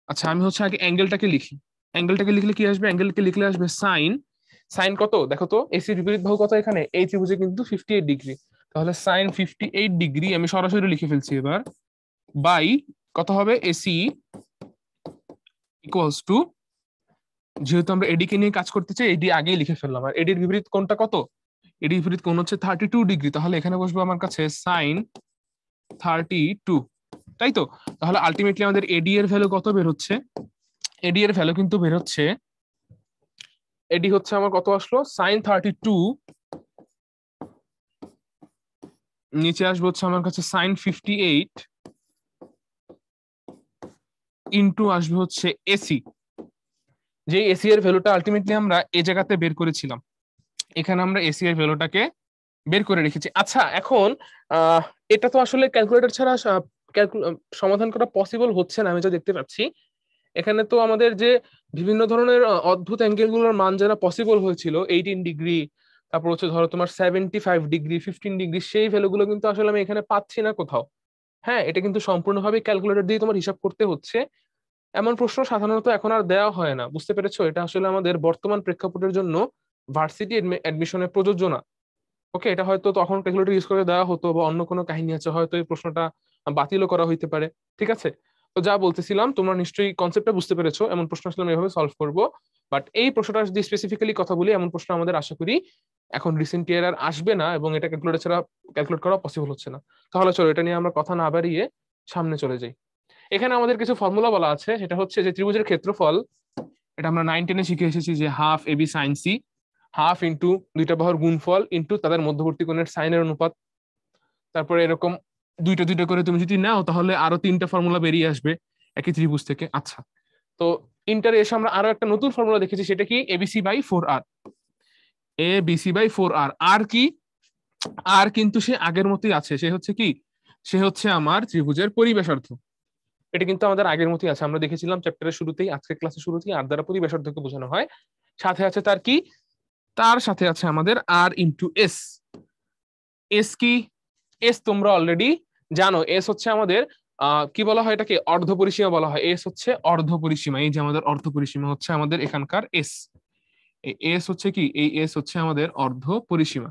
আচ্ছা আমি হচ্ছে আগে অ্যাঙ্গেলটাকে লিখি। অ্যাঙ্গেলটাকে লিখলে কি আসবে? অ্যাঙ্গেলকে লিখলে আসবে সাইন। সাইন কত দেখো তো? এসির বিপরীত বাহু কত এখানে? এই ত্রিভুজে কিন্তু 58 ডিগ্রি। তাহলে সাইন 58 ডিগ্রি আমি সরাসরি লিখে ফেলছি এবার, বাই কত হবে? এসি ইকুয়ালস টু, যেহেতু আমরা এডি কে নিয়ে কাজ করতে চাই, এডি আগেই লিখে ফেললাম। আর এডির বিপরীত কোণটা কত? এডির বিপরীত কোণ হচ্ছে 32 ডিগ্রি। তাহলে এখানে বসবে আমার কাছে সাইন 32, তাই তো? তাহলে আলটিমেটলি আমাদের এডি এর ভ্যালু কত বের হচ্ছে? এডি এর ভ্যালু কিন্তু বের হচ্ছে, এডি হচ্ছে আমার কত আসলো? সাইন 32, নিচে আসবে হচ্ছে আমার কাছে সাইন 58, ইন্টু আসবে হচ্ছে এসি। যে এসি এর ভ্যালুটা আলটিমেটলি আমরা এই জায়গাতে বের করেছিলাম, এখানে আমরা এসি এর ভ্যালুটাকে বের করে রেখেছি। আচ্ছা এখন আহ এটা তো আসলে ক্যালকুলেটর ছাড়া সমাধান করা পসিবল হচ্ছে না, আমি যা দেখতে পাচ্ছি। এখানে তো আমাদের যে বিভিন্ন ধরনের অদ্ভুত অ্যাঙ্গেল গুলোর মান যারা পসিবল হয়েছিল, 18 ডিগ্রি, তারপর হচ্ছে ধরো তোমার 75 ডিগ্রি, 15 ডিগ্রি, সেই ভ্যালুগুলো কিন্তু আসলে আমি এখানে পাচ্ছি না কোথাও। হ্যাঁ, এটা কিন্তু সম্পূর্ণভাবে ক্যালকুলেটর দিয়ে তোমার হিসাব করতে হচ্ছে। এমন প্রশ্ন সাধারণত এখন আর দেওয়া হয় না, বুঝতে পেরেছো? এটা আসলে আমাদের বর্তমান প্রেক্ষাপটের জন্য ভার্সিটি অ্যাডমিশনে প্রযোজ্য না। ওকে, এটা হয়তো তখন ক্যালকুলেটর ইউজ করে দেওয়া হতো, বা অন্য কোনো কাহিনী আছে, হয়তো এই প্রশ্নটা বাতিলও করা হইতে পারে। ঠিক আছে, তো যা বলতেছিলাম, তোমরা নিশ্চয়ই কনসেপ্টটা বুঝতে পেরেছো। এমন প্রশ্ন আসলে আমি এভাবে সলভ করবো। বাট এই প্রশ্নটা যদি স্পেসিফিক্যালি কথা বলি, এমন প্রশ্ন আমাদের আশা করি এখন রিসেন্ট ইয়ার আর আসবে না, এবং এটা ক্যালকুলেটর ছাড়া ক্যালকুলেট করা পসিবল হচ্ছে না। তাহলে চলো এটা নিয়ে আমরা কথা না বাড়িয়ে সামনে চলে যাই। এখানে আমাদের কিছু ফর্মুলা বলা আছে, সেটা হচ্ছে যে ত্রিভুজের ক্ষেত্রফল, এটা আমরা 9-10-এ শিখে এসেছি যে half A B sine C, half into দুইটা বাহুর গুণফল ইন্টু তাদের মধ্যবর্তী কোণের সাইনের অনুপাত। তারপরে এরকম দুইটা দুইটা করে তুমি যদি নাও, তাহলে আরো 3টা ফর্মুলা বেরিয়ে আসবে একই ত্রিভুজ থেকে। আচ্ছা, তো ইন্টারে এসে আমরা আরো একটা নতুন ফর্মুলা দেখেছি, সেটা কি? A B C by 4 R. A B C by 4 R. R কি? আর কিন্তু সে আগের মতোই আছে। সে হচ্ছে কি? সে হচ্ছে আমার ত্রিভুজের পরিব্যাসার্ধ। এটা কিন্তু আমাদের আগের মতোই আছে, আমরা দেখেছিলাম চ্যাপ্টারের শুরুতেই, আজকের ক্লাসের শুরুতেই আর দ্বারা পরিব্যাসার্ধকে বোঝানো হয়। সাথে আছে তার কি? তার সাথে আছে আমাদের আর ইন্টু এস। এস কি? এস তোমরা অলরেডি জানো। এস হচ্ছে আমাদের কি বলা হয় এটাকে? অর্ধ পরিসীমা বলা হয়। এস হচ্ছে অর্ধ পরিসীমা। এই যে আমাদের অর্ধ পরিসীমা হচ্ছে আমাদের এখানকার এস। এস হচ্ছে কি? এই এস হচ্ছে আমাদের অর্ধ পরিসীমা।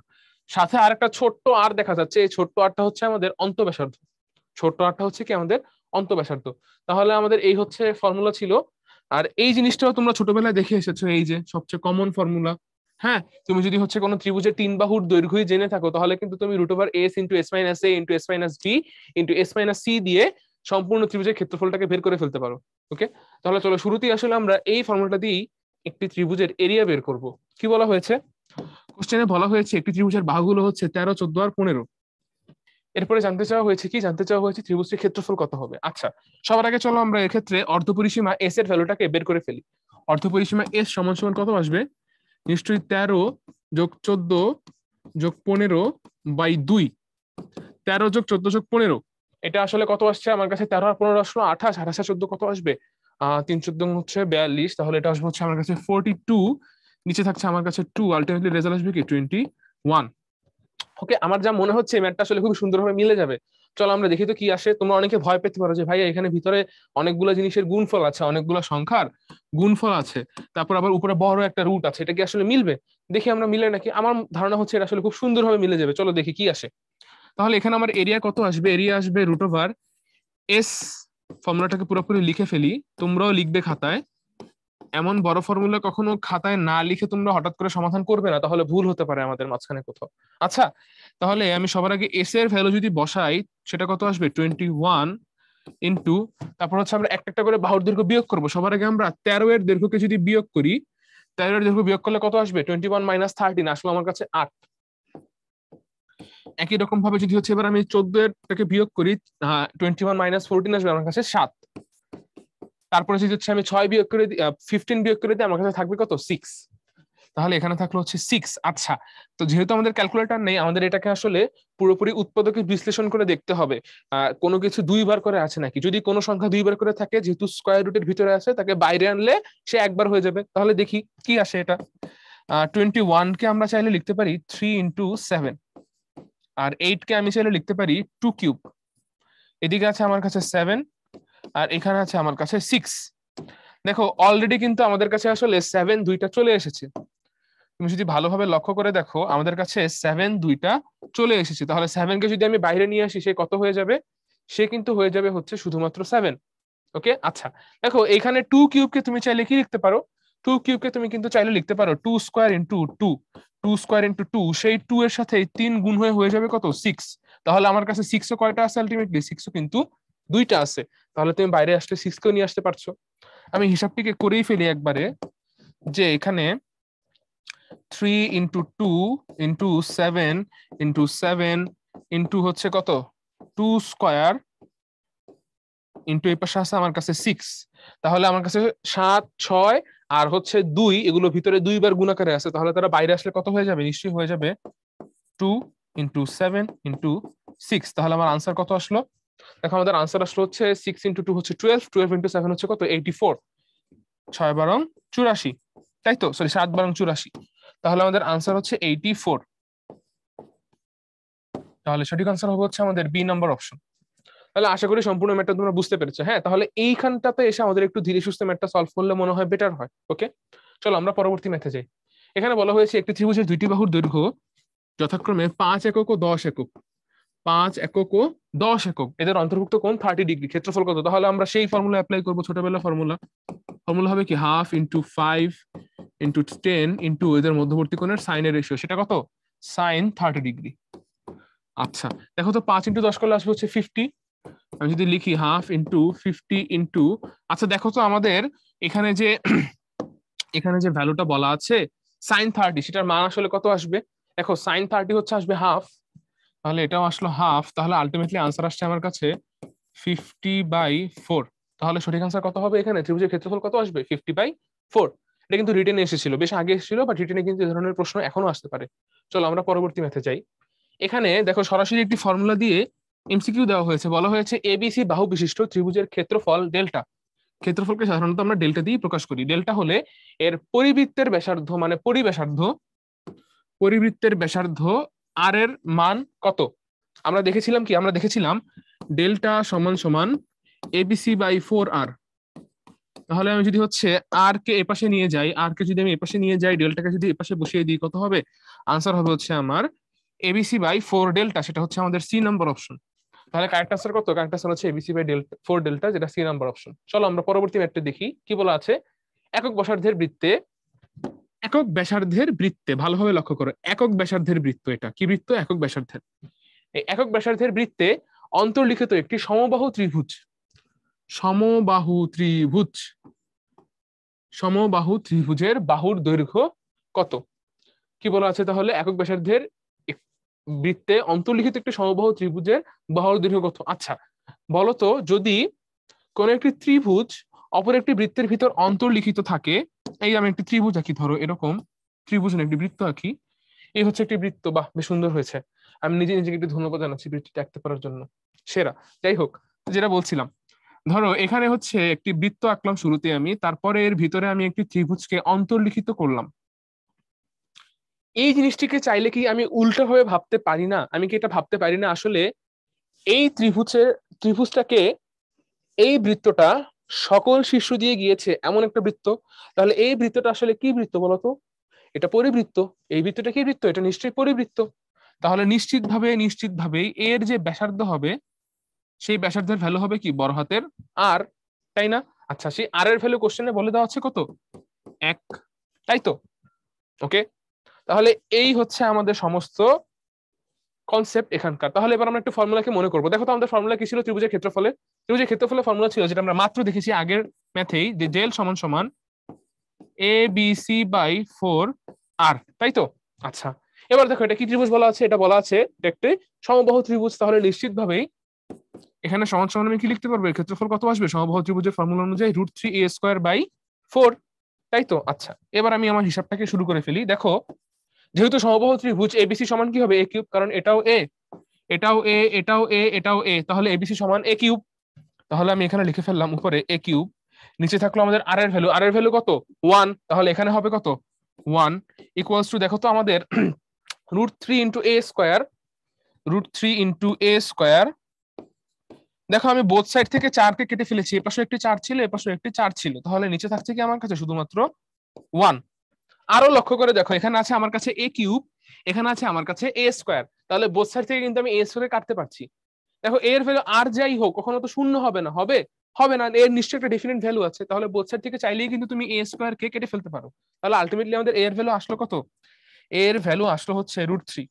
সাথে আর একটা ছোট্ট আর দেখা যাচ্ছে, এই ছোট্ট আরটা হচ্ছে আমাদের অন্তঃব্যাসার্ধ। ছোট্ট আরটা হচ্ছে কি? আমাদের অন্তঃব্যাসার্ধ। তাহলে আমাদের এই হচ্ছে ফর্মুলা ছিল। আর এই জিনিসটাও তোমরা ছোটবেলায় দেখে এসেছো, এই যে সবচেয়ে কমন ফর্মুলা। হ্যাঁ, তুমি যদি হচ্ছে কোনো ত্রিভুজের 3 বাহুর দৈর্ঘ্যই জেনে থাকো, তাহলে কিন্তু তুমি √s into S minus A into S minus B into S minus C দিয়ে সম্পূর্ণ ত্রিভুজের ক্ষেত্রফলটাকে বের করে ফেলতে পারো। ওকে, তাহলে চলো শুরুতেই আসলে আমরা এই ফর্মুলাটা দিয়েই একটি ত্রিভুজের এরিয়া বের করব। কি বলা হয়েছে কোশ্চেনে? বলা হয়েছে একটি ত্রিভুজের বাহুগুলো হচ্ছে 13, 14 আর 15। এরপরে জানতে চাওয়া হয়েছে কি? জানতে চাওয়া হয়েছে ত্রিভুজটির ক্ষেত্রফল কত হবে। আচ্ছা, সবার আগে চলো আমরা এক্ষেত্রে অর্ধপরিসীমা এস এর ভ্যালুটাকে বের করে ফেলি। অর্ধপরিসীমা এস সমান সমান কত আসবে? নিশ্চয়ই 13 যোগ 14 যোগ 15 বাই 2। 13 যোগ 14 যোগ 15, এটা আসলে কত আসছে আমার কাছে? 13 আর 15 আসলো 28, 28 আর 14 কত আসবে? 3 × 14 হচ্ছে 42, তাহলে এটা আসবে হচ্ছে আমার কাছে 42। নিচে থাকছে আমার কাছে 2, আলটিমেটলি রেজাল্ট আসবে কি? 21। ওকে, আমার যা মনে হচ্ছে ম্যাথটা আসলে খুব সুন্দরভাবে মিলে যাবে। চলো আমরা দেখি তো কি আসে। তোমরা অনেকে ভয় পেতে পারো যে ভাই এখানে ভিতরে অনেকগুলো জিনিসের গুণফল আছে, অনেকগুলো সংখ্যার গুণফল আছে, তারপর আবার উপরে বড় একটা রুট আছে, এটা কি আসলে মিলবে? দেখি আমরা মিলে নাকি। আমার ধারণা হচ্ছে এটা আসলে খুব সুন্দরভাবে মিলে যাবে। চলো দেখি কি আসে। তাহলে এখানে আমার এরিয়া কত আসবে? এরিয়া আসবে √s। ফর্মুলাটাকে পুরোপুরি লিখে ফেলি, তোমরাও লিখবে খাতায়। এমন বড় ফর্মুলা কখনো খাতায় না লিখে তোমরা হঠাৎ করে সমাধান করবে না, তাহলে ভুল হতে পারে আমাদের মাঝখানে কোথাও। আচ্ছা, তাহলে আমি সবার আগে এস এর ভ্যালু যদি বসাই, সেটা কত আসবে? 21 ইন্টু, তারপর হচ্ছে আমরা একটা একটা করে বাহুর দৈর্ঘ্য বিয়োগ করবো। সবার আগে আমরা 13 এর দৈর্ঘ্যকে যদি বিয়োগ করি, 13 এর দৈর্ঘ্য বিয়োগ করলে কত আসবে? 21 - 13 আসলে আমার কাছে 8। একই রকম ভাবে যদি হচ্ছে এবার আমি 14 এরটাকে বিয়োগ করি, 21 - 14 আসবে আমার কাছে 7। তারপরে যদি হচ্ছে আমি 6 বিয়োগ করে 15 বিয়োগ করে দিই, আমার কাছে থাকবে কত? 6। তাহলে এখানে থাকলো হচ্ছে 6। আচ্ছা, তো যেহেতু আমাদের ক্যালকুলেটর নেই, আমাদের এটাকে আসলে পুরোপুরি উৎপাদকে বিশ্লেষণ করে দেখতে হবে কোনো কিছু দুইবার করে আছে নাকি। যদি কোনো সংখ্যা দুইবার করে থাকে, যেহেতু স্কোয়ার রুটের ভিতরে আছে, তাকে বাইরে আনলে সে একবার হয়ে যাবে। তাহলে দেখি কি আসে এটা। 21 কে আমরা চাইলে লিখতে পারি 3 × 7, আর 8 কে আমি চাইলে লিখতে পারি 2³ এদিকে আছে আমার কাছে 7, আর এখানে আছে আমার কাছে 6। দেখো অলরেডি কিন্তু আমাদের কাছে আসলে 7 দুইটা চলে এসেছে। তুমি যদি ভালোভাবে লক্ষ্য করে দেখো, আমাদের কাছে 7 দুইটা চলে এসেছে। তাহলে 7 কে যদি আমি বাইরে নিয়ে আসি, সে কত হয়ে যাবে? সে কিন্তু হয়ে যাবে হচ্ছে শুধুমাত্র 7। ওকে, আচ্ছা। দেখো এখানে 2³ কে তুমি চাইলে কি লিখতে পারো? 2³ কে তুমি কিন্তু চাইলে লিখতে পারো 2² × 2। 2² × 2, সেই 2 এর সাথে 3 গুণ হয়ে যাবে কত? 6। তাহলে আমার কাছে 6 ও কয়টা আছে? আলটিমেটলি 6 ও কিন্তু দুইটা আছে। তাহলে তুমি বাইরে আসলে 6 কেও নিয়ে আসতে পারছো। আমি হিসাবটিকে করেই ফেলি একবারে, যে এখানে 3 × 2 × 7 ইন্টু হচ্ছে কত? 2² ইন্টু এই পাশে আছে আমার কাছে 6। তাহলে আমার কাছে 7, 6 আর হচ্ছে 2, এগুলো ভিতরে দুইবার গুণাকারে আছে। তাহলে তারা বাইরে আসলে কত হয়ে যাবে? নিশ্চয়ই হয়ে যাবে 2 × 7 × 6। তাহলে আমার আনসার কত আসলো? দেখো আমাদের আনসার আসলো হচ্ছে 6 × 2 হচ্ছে 12, 12 × 7 হচ্ছে কত? 84। 6 × 84, তাই তো? সরি, 7 × 84। তাহলে আমাদের আনসার হচ্ছে 84। তাহলে সঠিক আনসার হবে হচ্ছে আমাদের বি নাম্বার অপশন। তাহলে আশা করি সম্পূর্ণ ম্যাথটা তোমরা বুঝতে পেরেছো। হ্যাঁ, তাহলে এইখানটাতে এসে আমাদের একটু ধীরে সুস্থে ম্যাথটা সলভ করলে মনে হয় বেটার হয়। ওকে, চলো আমরা পরবর্তী ম্যাথে যাই। এখানে বলা হয়েছে একটি ত্রিভুজের দুইটি বাহুর দৈর্ঘ্য যথাক্রমে 5 একক ও 10 একক। 5 একক ও 10 একক, এদের অন্তর্ভুক্ত কোণ 30°। ক্ষেত্রফল কত? তাহলে আমরা সেই ফর্মুলা অ্যাপ্লাই করবো, ছোটবেলা ফর্মুলা। ফর্মুলা হবে কি? 1/2 × 5 × 10 ইন্টু এদের মধ্যবর্তী কোণের সাইনের রেশিও, সেটা কত? সাইন 30°। আচ্ছা, দেখো তো 5 × 10 করলে আসবে হচ্ছে 50। আমি যদি লিখি 1/2 × 50 ইন্টু, আচ্ছা দেখো তো আমাদের এখানে যে এখানে যে ভ্যালুটা বলা আছে সাইন 30, সেটার মান আসলে কত আসবে? দেখো সাইন 30 হচ্ছে আসবে হাফ, তাহলে এটাও আসলো হাফ। তাহলে আলটিমেটলি আনসার আসছে আমার কাছে 50/4। তাহলে সঠিক আনসার কত হবে? এখানে ত্রিভুজের ক্ষেত্রফল কত আসবে? 50/4। এটা কিন্তু রিটেনে এসেছিল, বেশ আগে এসেছিল, বাট রিটেনে কিন্তু এই ধরনের প্রশ্ন এখনো আসতে পারে। চলো আমরা পরবর্তী ম্যাথে যাই। এখানে দেখো সরাসরি একটি ফর্মুলা দিয়ে এমসিকিউ দেওয়া হয়েছে। বলা হয়েছে এবিসি বাহু বিশিষ্ট ত্রিভুজের ক্ষেত্রফল ডেল্টা। ক্ষেত্রফলকে সাধারণত আমরা ডেল্টা দিয়ে প্রকাশ করি। ডেল্টা হলে এর পরিবৃত্তের ব্যাসার্ধ, মানে পরিবৃত্তের ব্যাসার্ধ আর এর মান কত? আমরা দেখেছিলাম কি? আমরা দেখেছিলাম ডেল্টা সমান সমান ABC/4R। তাহলে আমি যদি হচ্ছে আর কে এপাশে নিয়ে যাই, আর কে যদি আমি এপাশে নিয়ে যাই, ডেল্টাকে যদি এপাশে বসিয়ে দিই, কত হবে? আনসার হবে হচ্ছে আমার ABC/4 ডেল্টা। সেটা হচ্ছে আমাদের সি নাম্বার অপশন। তাহলে কারেক্ট আনসার কত? কারেক্ট আনসার হচ্ছে ABC/4 ডেল্টা, যেটা সি নাম্বার অপশন। চলো আমরা পরবর্তী ম্যাথটা দেখি কি বলা আছে। একক ব্যাসার্ধের বৃত্তে ভালোভাবে লক্ষ্য করো। একক ব্যাসার্ধের বৃত্ত, এটা কি বৃত্ত? একক ব্যাসার্ধের। এই একক ব্যাসার্ধের বৃত্তে অন্তর্লিখিত একটি সমবাহু ত্রিভুজের বাহুর দৈর্ঘ্য কত? কি বলা আছে তাহলে? একক ব্যাসার্ধের বৃত্তে অন্তর্লিখিত একটি সমবাহু ত্রিভুজের বাহুর দৈর্ঘ্য কত? আচ্ছা বলতো, যদি কোন একটি ত্রিভুজ অপর একটি বৃত্তের ভিতর অন্তর্লিখিত থাকে, এই আমি একটি ত্রিভুজ আঁকি, ধরো এরকম ত্রিভুজ একটি বৃত্ত আঁকি। এই হচ্ছে একটি বৃত্ত, বাহ বেশ সুন্দর হয়েছে। আমি নিজেকে একটু ধন্যবাদ জানাচ্ছি বৃত্তটা আঁকতে পারার জন্য, সেরা। যাই হোক, যেটা বলছিলাম, ধরো এখানে হচ্ছে একটি বৃত্ত আঁকলাম শুরুতে আমি, তারপরে এর ভিতরে আমি একটি ত্রিভুজকে অন্তর্লিখিত করলাম। এই জিনিসটিকে চাইলে কি আমি উল্টো ভাবে ভাবতে পারি না? আমি কি এটা ভাবতে পারি না আসলে এই ত্রিভুজটাকে, এই বৃত্তটা সকল শীর্ষ দিয়ে গিয়েছে এমন একটা বৃত্ত, তাহলে এই বৃত্তটা আসলে কি বৃত্ত বলতো? এটা পরিবৃত্ত। এই বৃত্তটা কি বৃত্ত? এটা নিশ্চয়ই পরিবৃত্ত। তাহলে নিশ্চিতভাবেই এর যে ব্যাসার্ধ হবে, সেই ব্যাসার্ধের ভ্যালু হবে কি? বড় হাতের আর, তাই না? আচ্ছা, সেই আর এর ভ্যালু কোশ্চেনে বলে দেওয়া আছে কত? 1, তাই তো? ওকে, তাহলে এই হচ্ছে আমাদের সমস্ত কনসেপ্ট এখানকার। তাহলে এবার আমরা একটু ফর্মুলাকে মনে করবো। দেখো তো আমাদের ফর্মুলা কি ছিল ত্রিভুজের ক্ষেত্রফলে? ত্রিভুজের ক্ষেত্রফলের ফর্মুলা ছিল যেটা আমরা মাত্র দেখেছি আগের ম্যাথেই, যে ডেল সমান সমান ABC/4R, তাই তো? আচ্ছা, এবার দেখো এটা কি ত্রিভুজ বলা আছে? এটা বলা আছে এটা একটি সমবাহু ত্রিভুজ। তাহলে নিশ্চিতভাবেই এখানে সমান সমান আমি কি লিখতে পারবো? এর ক্ষেত্রফল কত আসবে? সমবাহু ত্রিভুজের ফর্মুলা অনুযায়ী √3a²/4, তাই তো? আচ্ছা, এবার আমি আমার হিসাবটাকে শুরু করে ফেলি। দেখো, যেহেতু সমবাহু ত্রিভুজ ABC সমান কি হবে? a কিউব, কারণ এটাও a, এটাও a, এটাও a, এটাও a, তাহলে ABC সমান a কিউব। তাহলে আমি এখানে লিখে ফেললাম উপরে a কিউব, নিচে থাকলো আমাদের আর এর ভ্যালু। আর এর ভ্যালু কত? 1, তাহলে এখানে হবে কত? 1 ইকুয়ালস টু, দেখো তো আমাদের √3 × a², দেখো আমি বোথ সাইড থেকে 4কে কেটে ফেলেছি, এপাশে একটি 4 ছিল, এপাশে একটি 4 ছিল, তাহলে নিচে থাকছে কি আমার কাছে? শুধুমাত্র 1। আরো লক্ষ্য করে দেখো, এখানে আছে আমার কাছে a কিউব, এখানে আছে আমার কাছে a², তাহলে বোথ সাইড থেকে কিন্তু আমি a² কাটতে পারছি। দেখো এর ভ্যালু আর যাই হোক কখনো তো শূন্য হবে না, হবে? হবে না, এর নিশ্চয়ই একটা ডেফিনিট ভ্যালু আছে। তাহলে বোথ সাইড থেকে চাইলেই কিন্তু তুমি a² কে কেটে ফেলতে পারো। তাহলে আলটিমেটলি আমাদের এর ভ্যালু আসলো কত? এর ভ্যালু আসলো হচ্ছে √3।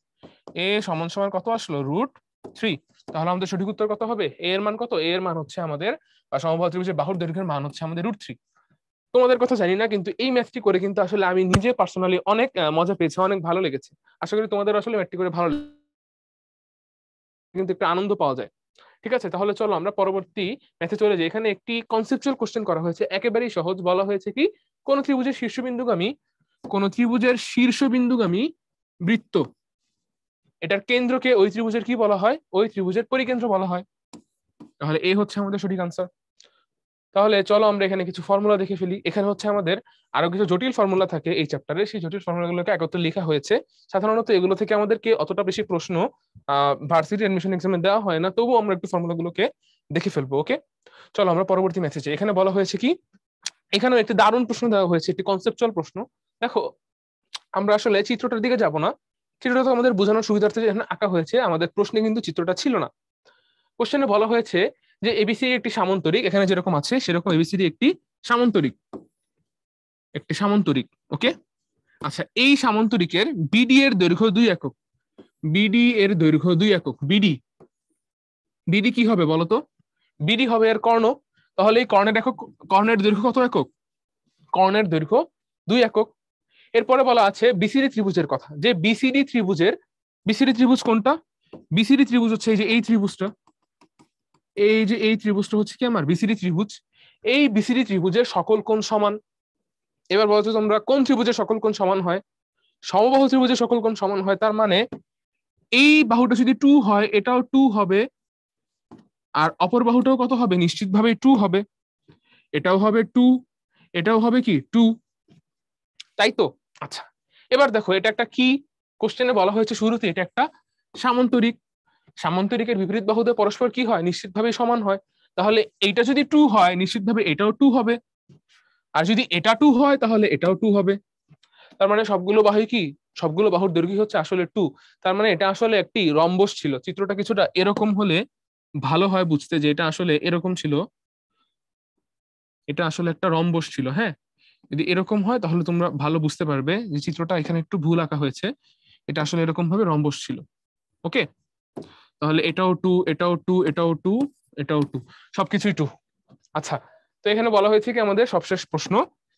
এ সমান সমান কত আসলো? √3। তাহলে আমাদের সঠিক উত্তর কত হবে? এর মান কত? এর মান হচ্ছে আমাদের, বা সমবাহু ত্রিভুজের বাহুর দৈর্ঘ্যের মান হচ্ছে আমাদের √3। তোমাদের কথা জানি না, কিন্তু এই ম্যাথটি করে কিন্তু আসলে আমি নিজে পার্সোনালি অনেক মজা পেয়েছি, অনেক ভালো লেগেছে। আশা করি তোমাদের আসলে ম্যাথটি করে ভালো, কিন্তু একটু আনন্দ পাওয়া যায়। ঠিক আছে, তাহলে চলো আমরা পরবর্তী ম্যাথে চলে যাই। এখানে একটি কনসেপচুয়াল কোশ্চেন করা হয়েছে, একেবারেই সহজ। বলা হয়েছে কি, কোন ত্রিভুজের শীর্ষবিন্দুগামী বৃত্ত, এটার কেন্দ্রকে ওই ত্রিভুজের কি বলা হয়? ওই ত্রিভুজের পরিকেন্দ্র বলা হয়। তাহলে এই হচ্ছে আমাদের সঠিক আনসার। তাহলে চলো আমরা এখানে কিছু ফর্মুলা দেখে ফেলি। এখানে হচ্ছে আমাদের আরো কিছু জটিল ফর্মুলা থাকে এই চ্যাপ্টারে, সেই জটিল ফর্মুলাগুলোকে একত্রে লেখা হয়েছে। সাধারণত এগুলো থেকে আমাদেরকে অতটা বেশি প্রশ্ন ভার্সিটি অ্যাডমিশন এক্সামে দেওয়া হয় না, তবুও আমরা একটু ফর্মুলাগুলোকে দেখে ফেলবো। ওকে, চলো আমরা পরবর্তী ম্যাথে যাই। এখানে বলা হয়েছে কি, এখানেও একটি দারুণ প্রশ্ন দেওয়া হয়েছে, একটি কনসেপচুয়াল প্রশ্ন। দেখো, আমরা আসলে চিত্রটার দিকে যাব না, চিত্রটা তো আমাদের বোঝানোর সুবিধার্থে এখানে আঁকা হয়েছে, আমাদের প্রশ্নে কিন্তু চিত্রটা ছিল না। কোশ্চেনে বলা হয়েছে যে এবিসিডি একটি সামান্তরিক, এখানে যেরকম আছে সেরকম এবিসিডি একটি সামান্তরিক, ওকে। আচ্ছা, এই সামান্তরিকের বিডি এর দৈর্ঘ্য 2 একক, বিডি কি হবে বলতো? বিডি হবে এর কর্ণ। তাহলে এই কর্ণের একক, কর্ণের দৈর্ঘ্য কত একক? কর্ণের দৈর্ঘ্য 2 একক। এরপরে বলা আছে বিসিডি ত্রিভুজের কথা, যে বিসিডি ত্রিভুজ কোনটা? বিসিডি ত্রিভুজ হচ্ছে এই যে এই ত্রিভুজটা, এই ত্রিভুজটা হচ্ছে কি আমার বিসিডি ত্রিভুজ। এই বিসিডি ত্রিভুজের সকল কোণ সমান। এবার বলছো তোমরা কোন ত্রিভুজের সকল কোণ সমান হয়? সমবাহু ত্রিভুজের সকল কোণ সমান হয়, তার মানে এই বাহুটা যদি 2 হয় এটাও 2 হবে, আর অপর বাহুটাও কত হবে? নিশ্চিতভাবে 2 হবে, এটাও হবে 2, এটাও হবে কি 2, তাই তো? আচ্ছা, এবার দেখো এটা একটা কি, কোশ্চেনে বলা হয়েছে শুরুতে এটা একটা সামান্তরিক। সামান্তরিকের বিপরীত বাহুদের পরস্পর কি হয়? নিশ্চিতভাবে সমান হয়। তাহলে এইটা যদি 2 হয় নিশ্চিতভাবে এটাও 2 হবে, আর যদি এটা 2 হয় তাহলে এটাও 2 হবে। তার মানে সবগুলো বাহু কি, সবগুলো বাহুর দৈর্ঘ্য হচ্ছে আসলে 2। তার মানে এটা আসলে একটি রম্বস ছিল। চিত্রটা কিছুটা এরকম হলে ভালো হয় বুঝতে, যে এটা আসলে এরকম ছিল, এটা আসলে একটা রম্বস ছিল। হ্যাঁ, যদি এরকম হয় তাহলে তোমরা ভালো বুঝতে পারবে যে চিত্রটা এখানে একটু ভুল আঁকা হয়েছে, এটা আসলে এরকম ভাবে রম্বস ছিল। ওকে, তাহলে এটাও 2, এটাও 2, এটাও 2, এটাও 2, সবকিছুই 2। আচ্ছা, তো এখানে বলা হয়েছে কি আমাদের সবশেষ প্রশ্ন,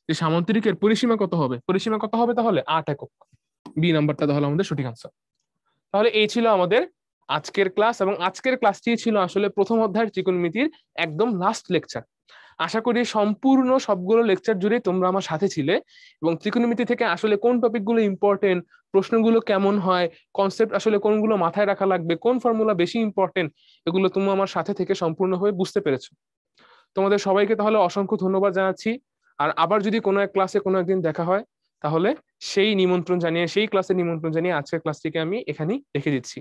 যে সামান্তরিকের পরিসীমা কত হবে? পরিসীমা কত হবে তাহলে? 8 একক। বি নাম্বারটা তাহলে আমাদের সঠিক আনসার। তাহলে এই ছিল আমাদের আজকের ক্লাস, এবং আজকের ক্লাসটি ছিল আসলে প্রথম অধ্যায়ের ত্রিকোণমিতির একদম লাস্ট লেকচার। আশা করি সম্পূর্ণ সবগুলো লেকচার জুড়ে তোমরা আমার সাথে ছিলে, এবং ত্রিকোণমিতি থেকে আসলে কোন টপিকগুলো ইম্পর্টেন্ট, প্রশ্নগুলো কেমন হয়, কনসেপ্ট আসলে কোনগুলো মাথায় রাখা লাগবে, কোন ফর্মুলা বেশি ইম্পর্টেন্ট, এগুলো তুমি আমার সাথে থেকে সম্পূর্ণভাবে বুঝতে পেরেছো। তোমাদের সবাইকে তাহলে অসংখ্য ধন্যবাদ জানাচ্ছি। আর আবার যদি কোনো এক ক্লাসে কোনো একদিন দেখা হয়, তাহলে সেই ক্লাসের নিমন্ত্রণ জানিয়ে আজকের ক্লাসটিকে আমি এখানেই রেখে দিচ্ছি।